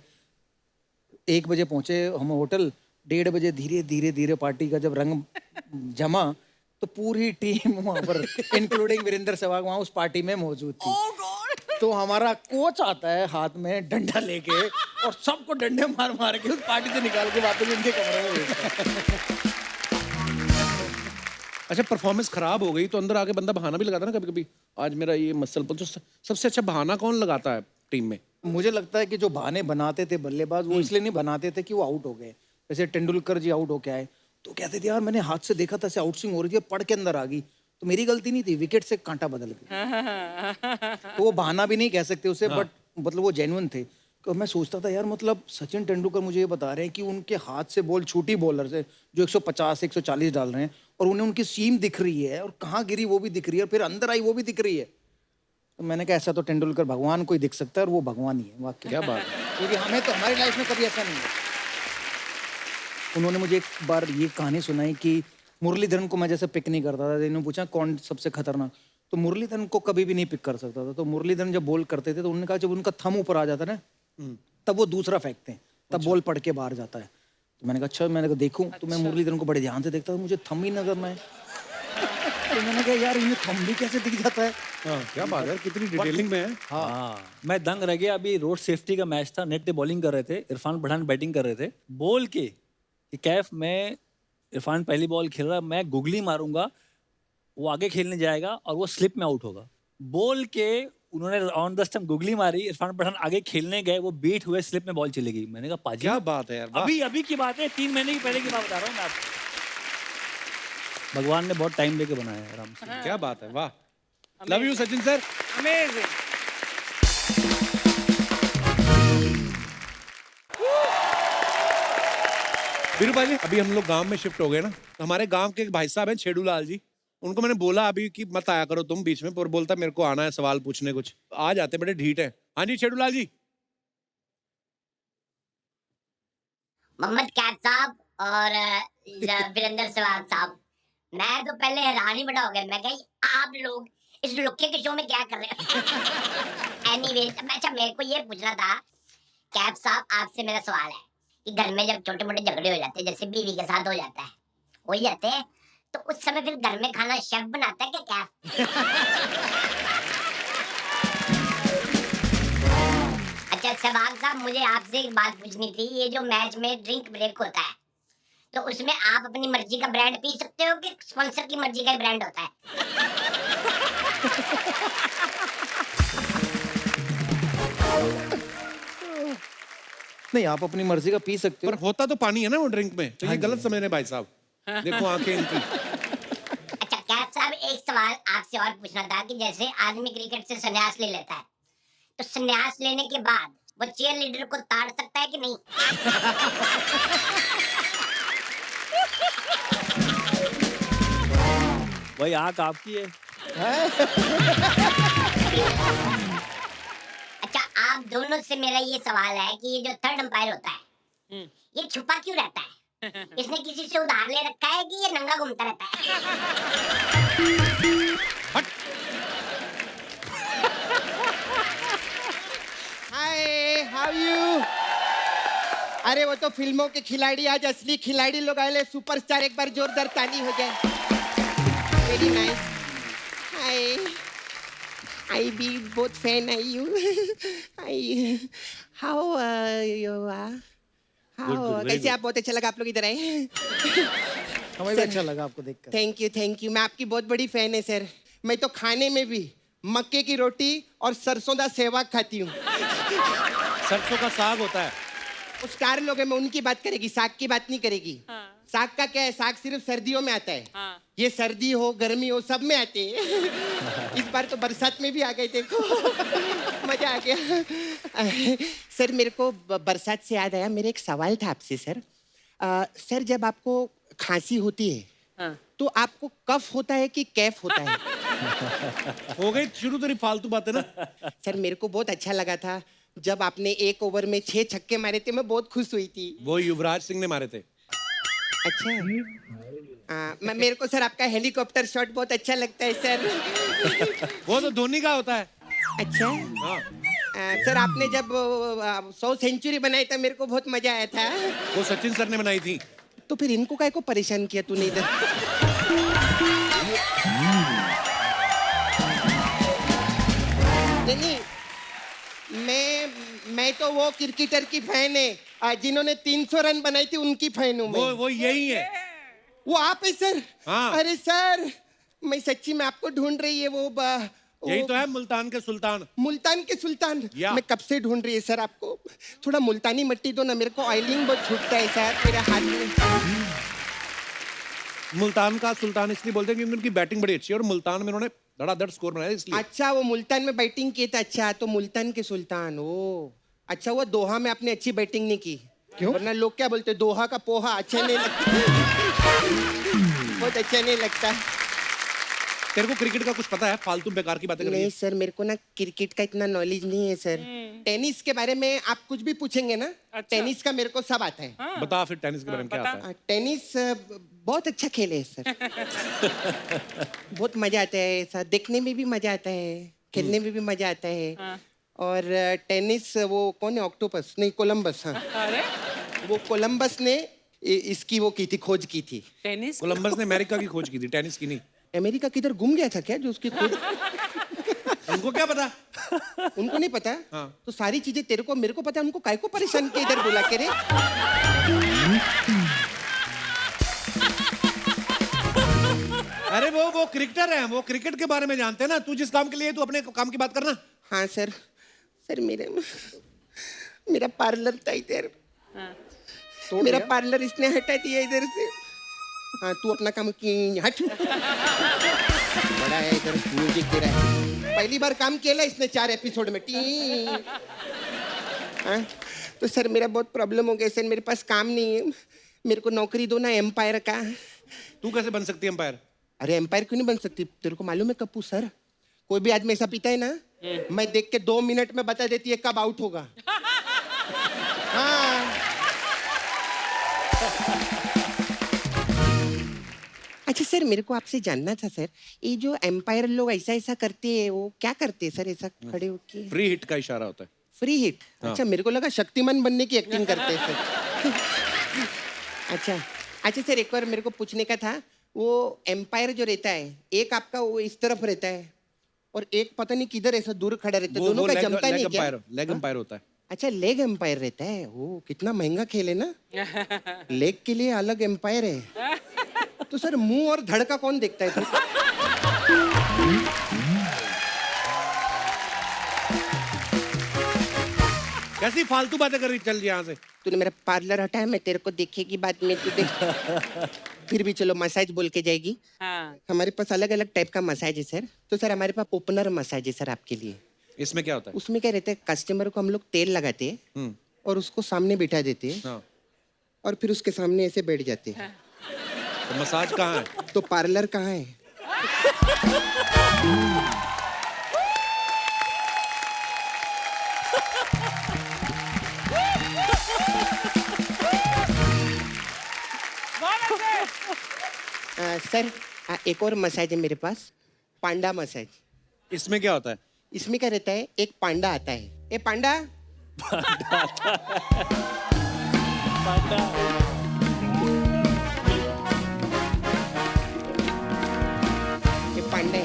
1 बजे पहुंचे हम होटल, 1:30 बजे धीरे धीरे धीरे पार्टी का जब रंग जमा तो पूरी टीम वहां पर इंक्लूडिंग वीरेंद्र सहवाग वहां उस पार्टी में मौजूद थी। तो हमारा कोच आता है हाथ में डंडा लेके और सबको डंडे मार मार के उस पार्टी से निकाल के वापस उनके कमरे में भेजता है। अच्छा परफॉर्मेंस खराब हो गई तो अंदर आके बंदा बहाना भी लगाता है ना कभी कभी, आज मेरा ये मसल पर। तो सबसे अच्छा बहाना कौन लगाता है टीम में? मुझे लगता है कि जो बहाने बनाते थे बल्लेबाज, वो इसलिए नहीं बनाते थे कि वो आउट हो गए। जैसे तेंदुलकर जी आउट होके आए तो कहते थे यार मैंने हाथ से देखा था, ऐसे आउट स्विंग हो रही थी, पड़ के अंदर आ गई, तो मेरी गलती नहीं थी, विकेट से कांटा बदल गया। तो वो बहाना भी नहीं कह सकते उसे, बट मतलब वो जेन्युइन थे। तो मैं सोचता था यार, मतलब सचिन तेंदुलकर मुझे ये बता रहे हैं कि उनके हाथ से बॉल छोटी बॉलर से जो 150 140 डाल रहे हैं, और उन्हें उनकी सीम दिख रही है और कहाँ गिरी वो भी दिख रही है, और फिर अंदर आई वो भी दिख रही है। तो मैंने कहा ऐसा तो तेंदुलकर भगवान को ही दिख सकता है, और वो भगवान ही है वाकई। क्या बात है। क्योंकि हमें तो हमारी लाइफ में कभी ऐसा नहीं है। उन्होंने मुझे एक बार ये कहानी सुनाई कि मुरलीधरन को मैं जैसे पिक नहीं करता था, इन्होंने पूछा कौन सबसे खतरनाक, तो मुरलीधरन को कभी भी नहीं पिक कर सकता था। तो मुरलीधरन जब बॉल करते थे तो उन्होंने कहा जब उनका थंब ऊपर आ जाता ना, तब वो दूसरा फेंकते हैं, तब बॉल पड़ के बाहर जाता है। तो मैंने कहा अच्छा, मैंने कहा देखूं। तो मैं मुरलीधरन को बड़े ध्यान से देखता था, मुझे थंब ही नजर ना आए। तो मैंने कहा यार इन्हें थंब भी कैसे दिख जाता है। हाँ, क्या बात है, कितनी डिटेलिंग में है। हाँ, मैं दंग रह गया। अभी रोड सेफ्टी का मैच था, नेट पे बॉलिंग कर रहे थे, इरफान पठान बैटिंग कर रहे थे। बोल के कैफ में इरफान पहली बॉल खेल रहा, मैं गुगली मारूंगा, वो आगे खेलने जाएगा और वो स्लिप में आउट होगा। बोल के उन्होंने ऑन द स्टंप गुगली मारी, इरफान पठान आगे खेलने गए, वो बीट हुए, स्लिप में बॉल चली गई। मैंने कहा पाजी क्या बात है यार, वाह। अभी की बात है, 3 महीने की पहले की बात बता रहा हूँ मैं आपको। भगवान ने बहुत टाइम लेके बनाया है आराम से। क्या बात है, वाह। Love you Sachin sir. Amazing. Veeru भाई, अभी हम लोग गांव में शिफ्ट हो गए ना, तो हमारे गांव के एक भाई साहब हैं छेड़ू लाल जी, उनको मैंने बोला अभी कि मत आया करो तुम बीच में, पर बोलता मेरे को आना है सवाल पूछने कुछ। आ जाते, बड़े ढीठ है। हाँ जी छेड़ू लाल जी। मोहम्मद कैफ साहब और वीरेंद्र सहवाग साहब, मैं तो पहले हैरान ही बड़ा हो गया। मैं कही आप लोग इस लुक्के के शो में क्या कर रहे हो? एनीवे, अच्छा मेरे को ये पूछना था कैफ साहब, आपसे मेरा सवाल है कि घर में जब छोटे मोटे झगड़े हो जाते हैं, जैसे बीवी के साथ हो जाता है, हो ही जाते हैं, तो उस समय फिर घर में खाना शेफ बनाता है क्या? अच्छा सहवाग साहब, मुझे आपसे एक बात पूछनी थी। ये जो मैच में ड्रिंक ब्रेक होता है, तो उसमें आप अपनी मर्जी का ब्रांड पी सकते हो कि स्पॉन्सर की मर्जी का ब्रांड होता है? नहीं, आप अपनी मर्जी का पी सकते हो। पर होता तो पानी है ना वो ड्रिंक में, तो ये गलत समझ रहे हैं भाई साहब। देखो आंखें इनकी। अच्छा कैफ साहब, एक सवाल आपसे और पूछना था कि जैसे आदमी क्रिकेट से संन्यास ले लेता है, तो संन्यास लेने के बाद वो चीयर लीडर को ताड़ सकता है कि नहीं? भाई आंख आपकी है। अच्छा आप दोनों से मेरा ये सवाल है कि ये जो थर्ड अंपायर होता है, ये छुपा क्यों रहता है? इसने किसी से उधार ले रखा है कि ये नंगा घूमता रहता है? हाय, हाउ यू? अरे वो तो फिल्मों के खिलाड़ी, आज असली खिलाड़ी लोग आए। सुपरस्टार, एक बार जोरदार ताली हो जाए। Very nice. Hi, I be both fan I you. I how you are? Good, how very कैसे good. आप? बहुत अच्छा लगा आप लोग इधर आए। हमें भी अच्छा लगा आपको देखकर। Thank you. मैं आपकी बहुत बड़ी फैन है सर। मैं तो खाने में भी मक्के की रोटी और सरसों का सेवा खाती हूँ। सरसों का साग होता है। वो स्टार लोग हैं, मैं उनकी बात करेगी, साग की बात नहीं करेगी। साग का क्या है, साग सिर्फ सर्दियों में आता है। ये सर्दी हो गर्मी हो सब में आते हैं। इस बार तो बरसात में भी आ गए, देखो मजा आ गया। सर मेरे को बरसात से याद आया, मेरा एक सवाल था आपसे सर। सर जब आपको खांसी होती है तो आपको कफ होता है कि कैफ होता है? हो गई शुरू तेरी फालतू बातें ना। सर मेरे को बहुत अच्छा लगा था जब आपने एक ओवर में 6 छक्के मारे थे, मैं बहुत खुश हुई थी। वो युवराज सिंह ने मारे थे। अच्छा मेरे को सर आपका हेलीकॉप्टर शॉट बहुत अच्छा लगता है सर। वो तो धोनी का होता है। अच्छा हाँ, सर आपने जब 100 सेंचुरी बनाई था मेरे को बहुत मजा आया था। वो सचिन सर ने बनाई थी। तो फिर इनको काय को परेशान किया तूने इधर? नहीं, मैं तो वो क्रिकेटर की फैन है जिन्होंने 300 रन बनाई थी, उनकी फैन हूँ मैं। वो यही है। वो आप है सर? हाँ। अरे सर मैं सच्ची में आपको ढूंढ रही है यही तो है मुल्तान के सुल्तान। मुल्तान के सुल्तान। या। मैं कब से ढूंढ रही है सर आपको। थोड़ा मुल्तानी मिट्टी दो ना, मेरे को ऑयलिंग बहुत छूटता है सर मेरे हाथ में। मुल्तान का सुल्तान इसलिए बोलते हैं क्योंकि उनकी बैटिंग बड़ी अच्छी है और मुल्तान में उन्होंने धड़ाधड़ स्कोर बनाया इसलिए। अच्छा वो मुल्तान में बैटिंग की था। अच्छा तो मुल्तान के सुल्तान। ओ अच्छा, वो दोहा में आपने अच्छी बैटिंग नहीं की? क्यों? वरना लोग क्या बोलते, दोहा का पोहा अच्छा नहीं लगता। बहुत अच्छा नहीं लगता। तेरे को क्रिकेट का कुछ पता है? फालतू बेकार की बातें कर रही नहीं है। सर मेरे को ना क्रिकेट का इतना नॉलेज नहीं है सर। टेनिस के बारे में आप कुछ भी पूछेंगे ना, टेनिस का मेरे को सब आता है। बता फिर टेनिस के बारे में क्या आता है? टेनिस बहुत अच्छा खेल है सर। बहुत मजा आता है सर, देखने में भी मजा आता है, खेलने में भी मजा आता है। और टेनिस वो कौन है, ऑक्टोपस नहीं कोलंबस। हाँ अरे वो कोलंबस ने इसकी वो की थी, खोज की थी। टेनिस कोलंबस ने अमेरिका की खोज की थी, टेनिस की नहीं। अमेरिका किधर गुम गया था क्या जो उसकी खोज? उनको क्या पता? उनको नहीं पता। हाँ। तो सारी चीजें तेरे को मेरे को पता है, उनको काय को परेशान किया इधर बुला के रे? अरे वो क्रिकेटर है, वो क्रिकेट के बारे में जानते हैं ना। तू जिस काम के लिए तू अपने काम की बात करना। हाँ सर। सर मेरा पार्लर था इधर, मेरा पार्लर इसने हटा दिया इधर से। हाँ तू अपना काम की हट। बड़ा है इधर, म्यूजिक दे रहा है। पहली बार काम किया इसने 4 एपिसोड में। टी हाँ तो सर मेरा बहुत प्रॉब्लम हो गया सर, मेरे पास काम नहीं है, मेरे को नौकरी दो ना एम्पायर का। तू कैसे बन सकती है अंपायर? अरे एम्पायर क्यों नहीं बन सकती? तेरे को मालूम है कप्पू सर, कोई भी आदमी ऐसा पीता है ना, मैं देख के 2 मिनट में बता देती है कब आउट होगा। हाँ अच्छा सर मेरे को आपसे जानना था सर, ये जो एम्पायर लोग ऐसा ऐसा करते हैं वो क्या करते हैं सर ऐसा खड़े होके? फ्री हिट का इशारा होता है। Free hit? अच्छा मेरे को लगा शक्तिमान बनने की एक्टिंग करते हैं सर। अच्छा सर एक बार मेरे को पूछने का था, वो एम्पायर जो रहता है एक आपका वो इस तरफ रहता है और एक पता नहीं किधर ऐसा दूर खड़ा रहता है, दोनों का जमता नहीं क्या? लेग अंपायर होता है। अच्छा लेग एम्पायर रहता है। वो कितना महंगा खेल है ना, लेग के लिए अलग एम्पायर है। तो सर मुंह और धड़ का कौन देखता है? कैसी फालतू बातें कर रही, चल यहाँ से। तूने मेरा पार्लर हटाया, मैं तेरे को देखेगी बाद में, तू देख। फिर भी चलो, मसाज बोल के जाएगी। हाँ हमारे पास अलग अलग टाइप का मसाज है सर। तो सर हमारे पास ओपनर मसाज है सर आपके लिए। इसमें क्या होता है? उसमें क्या रहता है, कस्टमर को हम लोग तेल लगाते हैं और उसको सामने बिठा देते हैं हाँ। और फिर उसके सामने ऐसे बैठ जाते हैं। तो मसाज कहाँ है? तो पार्लर कहाँ है? सर एक और मसाज है मेरे पास, पांडा मसाज। इसमें क्या होता है? इसमें क्या रहता है, एक पांडा आता है। ए पांडा, ये पांडा है।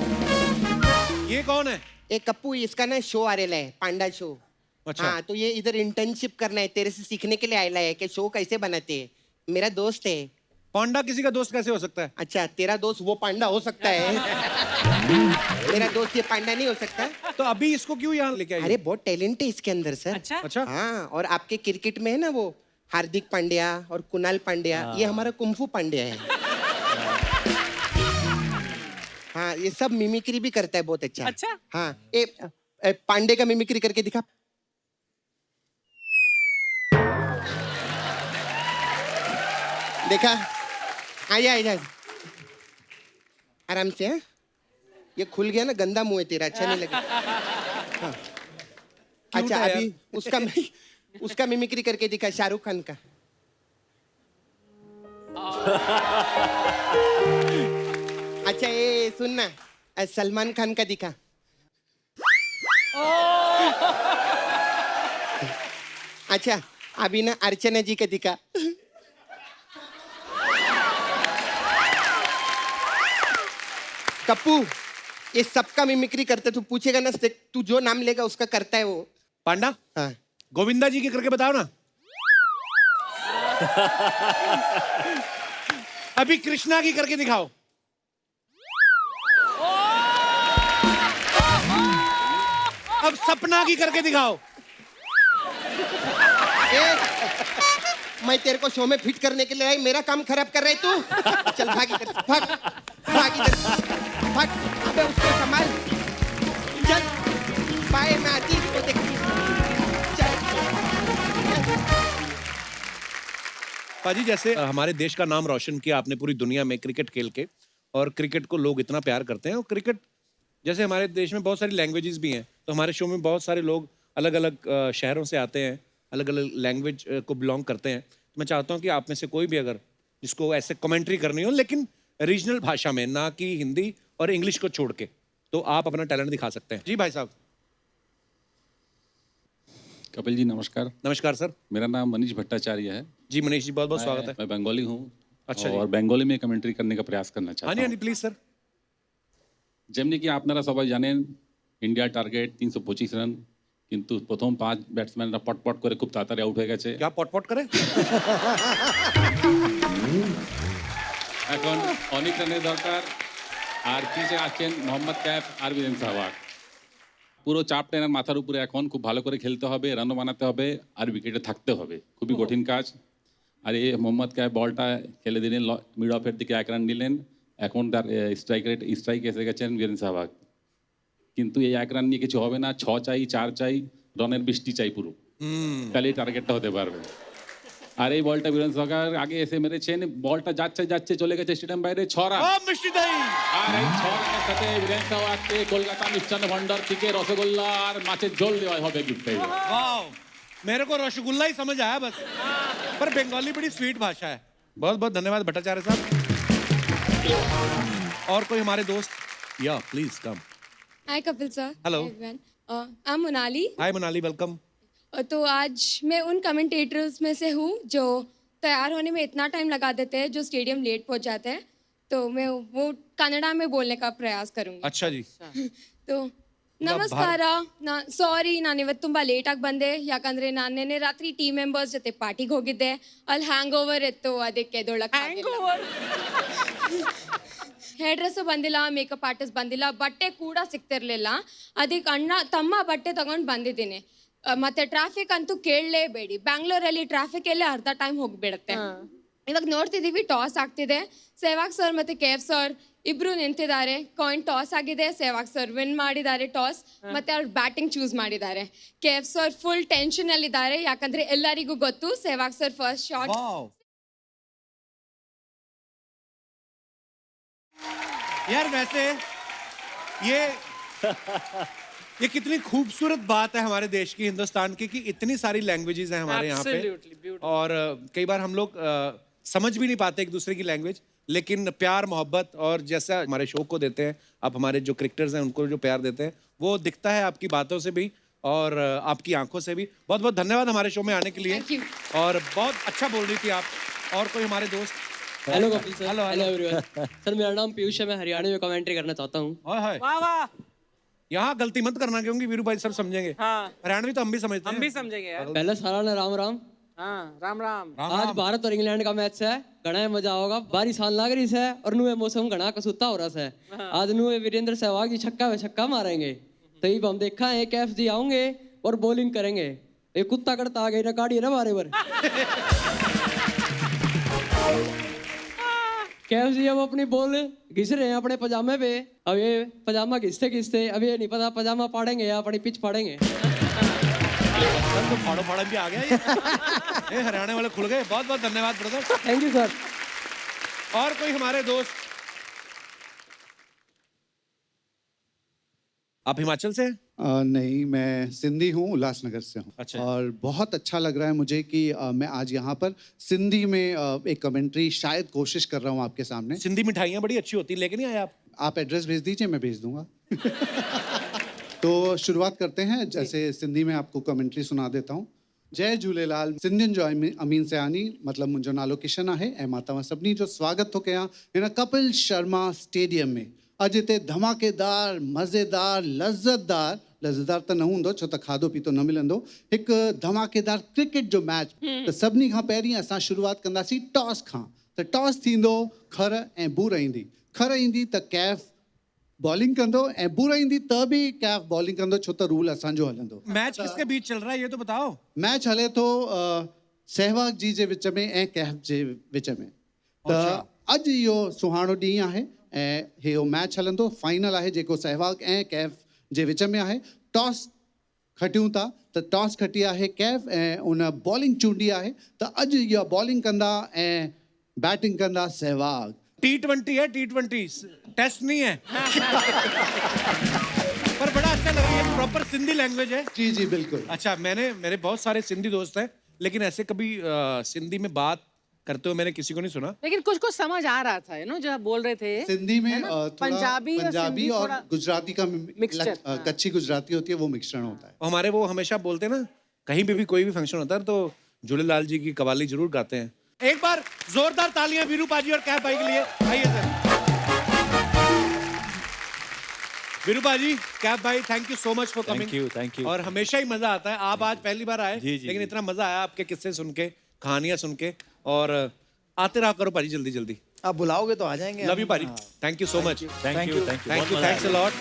ये कौन है? ए कप्पू, इसका ना शो आ रहा है, पांडा शो। अच्छा। हाँ, तो ये इधर इंटर्नशिप करना है, तेरे से सीखने के लिए आयला है कि शो कैसे बनाते हैं। मेरा दोस्त है। पांडा किसी का दोस्त कैसे हो सकता है? अच्छा, तेरा दोस्त वो पांडा हो सकता है। मेरा दोस्त ये पांडा नहीं हो सकता। तो अभी इसको क्यों यहाँ लेके आई? अरे बहुत टैलेंट है इसके अंदर सर। अच्छा अच्छा। हाँ, और आपके क्रिकेट में है ना वो हार्दिक पांड्या और कुणाल पांड्या, ये हमारा कुंफू पांड्या है। हाँ, ये सब मिमिक्री भी करता है बहुत अच्छा। अच्छा। हाँ, ए पांडे का मिमिक्री करके दिखा। देखा? आजा आजा, आराम से। हाँ, ये खुल गया ना, गंदा मुंह है तेरा, अच्छा नहीं लगा। हाँ। अच्छा, है यार। अभी उसका मिमिक्री करके दिखा, शाहरुख खान का। अच्छा, ये सुन ना, सलमान खान का दिखा। अच्छा, अभी ना अर्चना जी का दिखा। कप्पू, ये सबका मिमिक्री करते, तू पूछेगा ना, तू जो नाम लेगा उसका करता है वो। पांडा, हाँ। गोविंदा जी के करके बताओ ना। अभी कृष्णा की करके दिखाओ। अब सपना की करके दिखाओ। मैं तेरे को शो में फिट करने के लिए आई, मेरा काम खराब कर रहे तू। चल भाग इधर, भाग भाग इधर, भाग। अबे उसको संभाल, चल। बाय, मैं आती इसको देखती। चल। पाजी, जैसे हमारे देश का नाम रोशन किया आपने पूरी दुनिया में क्रिकेट खेल के, और क्रिकेट को लोग इतना प्यार करते हैं, और क्रिकेट जैसे हमारे देश में बहुत सारी लैंग्वेजेस भी हैं, तो हमारे शो में बहुत सारे लोग अलग अलग शहरों से आते हैं, अलग अलग लैंग्वेज को बिलोंग करते हैं। तो मैं चाहता हूँ कि आप में से कोई भी अगर जिसको ऐसे कमेंट्री करनी हो, लेकिन रीजनल भाषा में, ना कि हिंदी और इंग्लिश को छोड़ के, तो आप अपना टैलेंट दिखा सकते हैं। जी भाई साहब। कपिल जी नमस्कार। नमस्कार सर। मेरा नाम मनीष भट्टाचार्य है। जी मनीष जी, बहुत बहुत स्वागत है। मैं बंगाली हूँ। अच्छा जी। और बंगाली में कमेंट्री करने का प्रयास करना हाँ चाहता जी, हाँ हूँ। जी, प्लीज सर। যেমনি কি আপনারা সবাই জানেন ইন্ডিয়ার টার্গেট 325 রান, কিন্তু প্রথম 5 ব্যাটসম্যানরা পটপট করে খুব তাড়াতাড়ি আউট হয়ে গেছে। क्या पट पट करे? এখন অনেক রানের দরকার, আর পিছে আছেন মোহাম্মদ ক্যাফ আর বীরেন সেহবাগ। পুরো চাপ টেনার মাথার উপরে এখন খুব ভালো করে খেলতে হবে, রানও বানাতে হবে, আর উইকেটে থাকতে হবে। খুবই কঠিন কাজ। আর এই মোহাম্মদ ক্যাফ বলটা খেলে দিলেন, মিড অফের দিকে 1 রান নিলেন। এখন তার স্ট্রাইক এসে গেছেন বীরেন সেহবাগ। কিন্তু এই 1 রান নিয়ে কিছু হবে না, 6 চাই, 4 চাই, রানের বৃষ্টি চাই পুরো, তাহলে এই টার্গেটটা হতে পারবে। আর এই বলটা বীরেন সেহবাগ আগে এসে মেরেছেন, বলটা যাচ্ছে যাচ্ছে চলে গেছে স্টেডিয়াম বাইরে, 6 রান। मिष्टी दही। আর এই 6 রানের সাথে বীরেন সেহবাগকে কলকাতা মিষ্টান্ন ভান্ডার থেকে রসগোল্লা আর মাছের ঝোল দেওয়া হবে गिफ्ट হিসেবে। वाह, मेरे को रसगुल्ला ही समझ आया बस, पर बंगाली बड़ी स्वीट भाषा है। बहुत बहुत धन्यवाद भट्टाचार्य साहब। और कोई हमारे दोस्त? या please come. Hi Kapil sir. Hello. I am Monali. Hi Manali, welcome. तो आज मैं उन कमेंटेटर्स में से हूँ जो तैयार होने में इतना टाइम लगा देते हैं, जो स्टेडियम लेट पहुँच जाते हैं। तो मैं वो कन्नड़ा में बोलने का प्रयास करूँगी। अच्छा जी। तो ನಮಸ್ಕಾರ. ಸಾರಿ, ನಾನು ಇವತ್ತು ತುಂಬ ಲೇಟಾಗಿ ಬಂದೆ, ಯಾಕಂದ್ರೆ ನಾನು ನಿನ್ನೆ ರಾತ್ರಿ ಟೀಮ್ ಮೆಂಬರ್ಸ್ ಜೊತೆ ಪಾರ್ಟಿಗೆ ಹೋಗಿದ್ದೆ. ಅಲ್ಲಿ ಹ್ಯಾಂಗ್ ಓವರ್ ಇತ್ತು, ಅದಕ್ಕೆ ಹೇರ್ ಡ್ರೆಸ್ಸು ಬಂದಿಲ್ಲ, ಮೇಕಪ್ ಆರ್ಟಿಸ್ಟ್ ಬಂದಿಲ್ಲ, ಬಟ್ಟೆ ಕೂಡ ಸಿಗ್ತಿರ್ಲಿಲ್ಲ. ಅದಕ್ಕೆ ತಮ್ಮ ಬಟ್ಟೆ ತಗೊಂಡು ಬಂದಿದ್ದೀನಿ. ಮತ್ತೆ ಟ್ರಾಫಿಕ್ ಅಂತೂ ಕೇಳಲೇಬೇಡಿ. ಬ್ಯಾಂಗ್ಳೂರಲ್ಲಿ ಟ್ರಾಫಿಕ್ ಎಲ್ಲೇ ಅರ್ಧ ಟೈಮ್ ಹೋಗ್ಬಿಡುತ್ತೆ. ಇವಾಗ ನೋಡ್ತಿದೀವಿ ಟಾಸ್ ಆಗ್ತಿದೆ. ಸೆಹ್ವಾಗ್ ಸರ್ ಮತ್ತೆ KF ಸರ್ ಇಬ್ರು ನಿಂತಿದ್ದಾರೆ. ಕಾಯಿನ್ ಟಾಸ್ ಆಗಿದೆ, ಸೆಹ್ವಾಗ್ ಸರ್ ವಿನ್ ಮಾಡಿದ್ದಾರೆ ಟಾಸ್, ಮತ್ತೆ ಅವ್ರು ಬ್ಯಾಟಿಂಗ್ ಚೂಸ್ ಮಾಡಿದ್ದಾರೆ. KF ಸರ್ ಫುಲ್ ಟೆನ್ಷನ್ ಅಲ್ಲಿ ಇದ್ದಾರೆ, ಯಾಕಂದ್ರೆ ಎಲ್ಲರಿಗೂ ಗೊತ್ತು ಸೆಹ್ವಾಗ್ ಸರ್ ಫಸ್ಟ್ ಶಾಟ್. यार वैसे ये कितनी खूबसूरत बात है हमारे देश की, हिंदुस्तान की, कि इतनी सारी लैंग्वेजेस हैं हमारे यहाँ पे, और कई बार हम लोग समझ भी नहीं पाते एक दूसरे की लैंग्वेज, लेकिन प्यार मोहब्बत और जैसा हमारे शो को देते हैं आप, हमारे जो क्रिकेटर्स हैं उनको जो प्यार देते हैं वो दिखता है आपकी बातों से भी और आपकी आंखों से भी. बहुत बहुत धन्यवाद हमारे शो में आने के लिए, और बहुत अच्छा बोल रही थी आप. और कोई हमारे दोस्त? Hello Kapil sir. Hello hello everyone. Sir मेरा नाम पीयूष है, मैं हरियाणा में कमेंट्री करना चाहता हूँ. वाह वाह. यहाँ गलती मत करना क्योंकि वीरू भाई सब समझेंगे. हाँ, हरियाणवी तो हम भी समझते हैं. हम भी समझेंगे यार. पहले सारा ने राम राम. हाँ, राम राम. आज भारत और इंग्लैंड का मैच है, घना मजा होगा. बारिश आने लग रही है और नुए मौसम घना कसूता हो रहा है. आज नुए वीरेंद्र सहवाग जी छक्का वे छक्का मारेंगे. तो ये हम देखा है KF जी आएंगे और बॉलिंग करेंगे. एक कुत्ता करता आ गई ना काढ़ी ना मारे पर. KF जी अब अपनी बॉल घिस रहे हैं अपने पजामे पे. अब ये पजामा घिसते घिसते अब ये नहीं पता पजामा फाड़ेंगे या अपनी पिच फाड़ेंगे. तो फाड़ो फाड़ा भी आ गया ये हरियाणा वाले खुल गए. बहुत बहुत धन्यवाद ब्रदर. Thank you sir. और कोई हमारे दोस्त? आप हिमाचल से हैं? नहीं, मैं सिंधी हूँ, उल्लासनगर से हूँ. अच्छा. और बहुत अच्छा लग रहा है मुझे कि मैं आज यहाँ पर सिंधी में एक कमेंट्री शायद कोशिश कर रहा हूँ आपके सामने. सिंधी मिठाइयाँ बड़ी अच्छी होती हैं, लेके नहीं आए आप? आप एड्रेस भेज दीजिए, मैं भेज दूंगा. तो शुरुआत करते हैं. जैसे सिंधी में आपको कमेंट्री सुना देता हूँ. जय झूलेलाल. सिंधियुनि जो अमीन सयानी मतिलबु मुंहिंजो नालो किशन आहे ऐं मां तव्हां सभिनी जो स्वागत थो कयां हिन कपिल शर्मा स्टेडियम में. अॼु हिते धमाकेदार मज़ेदार लज़्ज़तदार त न हूंदो छो त खाधो पीतो न मिलंदो. हिकु धमाकेदार क्रिकेट जो मैच. त सभिनी खां पहिरीं असां शुरूआत कंदासीं टॉस खां. त टॉस थींदो खर ऐं बूर ईंदी. खर ईंदी त कैफ बॉलिंग कंदो ऐं बूर ईंदी त बि कैफ बॉलिंग कंदो छो त रूल असांजो हलंदो. मैच किसके बीच चल रहा है ये तो बताओ. मैच हले थो सहवाग जी जे विच में ऐं कैफ जे विच में. त अॼु इहो सुहाणो ॾींहुं आहे ऐं इहो मैच हलंदो. फाइनल आहे जेको सहवाग ऐं कैफ जे विच में आहे. टॉस खटियूं था त टॉस खटी आहे कैफ ऐं उन बॉलिंग चूंडी आहे. त अॼु इहा बॉलिंग कंदा ऐं बैटिंग कंदा सहवाग. T20 है, T20 टेस्ट नहीं है. पर बड़ा अच्छा लगा. ये प्रॉपर सिंधी लैंग्वेज है. जी जी बिल्कुल. अच्छा, मेरे बहुत सारे सिंधी दोस्त हैं, लेकिन ऐसे कभी सिंधी में बात करते हुए मैंने किसी को नहीं सुना. लेकिन कुछ कुछ समझ आ रहा था, जो आप बोल रहे थे. सिंधी में पंजाबी और गुजराती का मिक्सचर. कच्ची गुजराती होती है, वो मिश्रण होता है. हमारे वो हमेशा बोलते हैं ना, कहीं भी कोई भी फंक्शन होता है तो झूलेलाल जी की कवाली जरूर गाते हैं. एक बार जोरदार तालियां वीरू पाजी और कैफ भाई के लिए. आइए सर. वीरू पाजी, कैफ भाई, thank you so much for coming. Thank you. और हमेशा ही मजा आता है. आप आज पहली बार आए, लेकिन इतना मजा आया आपके किस्से सुन के, कहानियां सुन के. और आते रहा करो पाजी, जल्दी जल्दी. आप बुलाओगे तो आ जाएंगे. लव यू पाजी. Thank you so much. Thank you. Thanks a lot.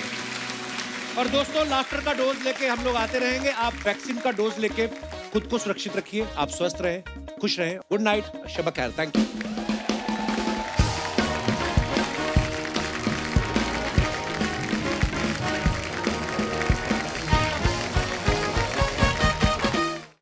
और दोस्तों, लाफ्टर का डोज लेके हम लोग आते रहेंगे. आप वैक्सीन का डोज लेके खुद को सुरक्षित रखिए. आप स्वस्थ रहें, खुश रहें. गुड नाइट, शब खैर. Thank you.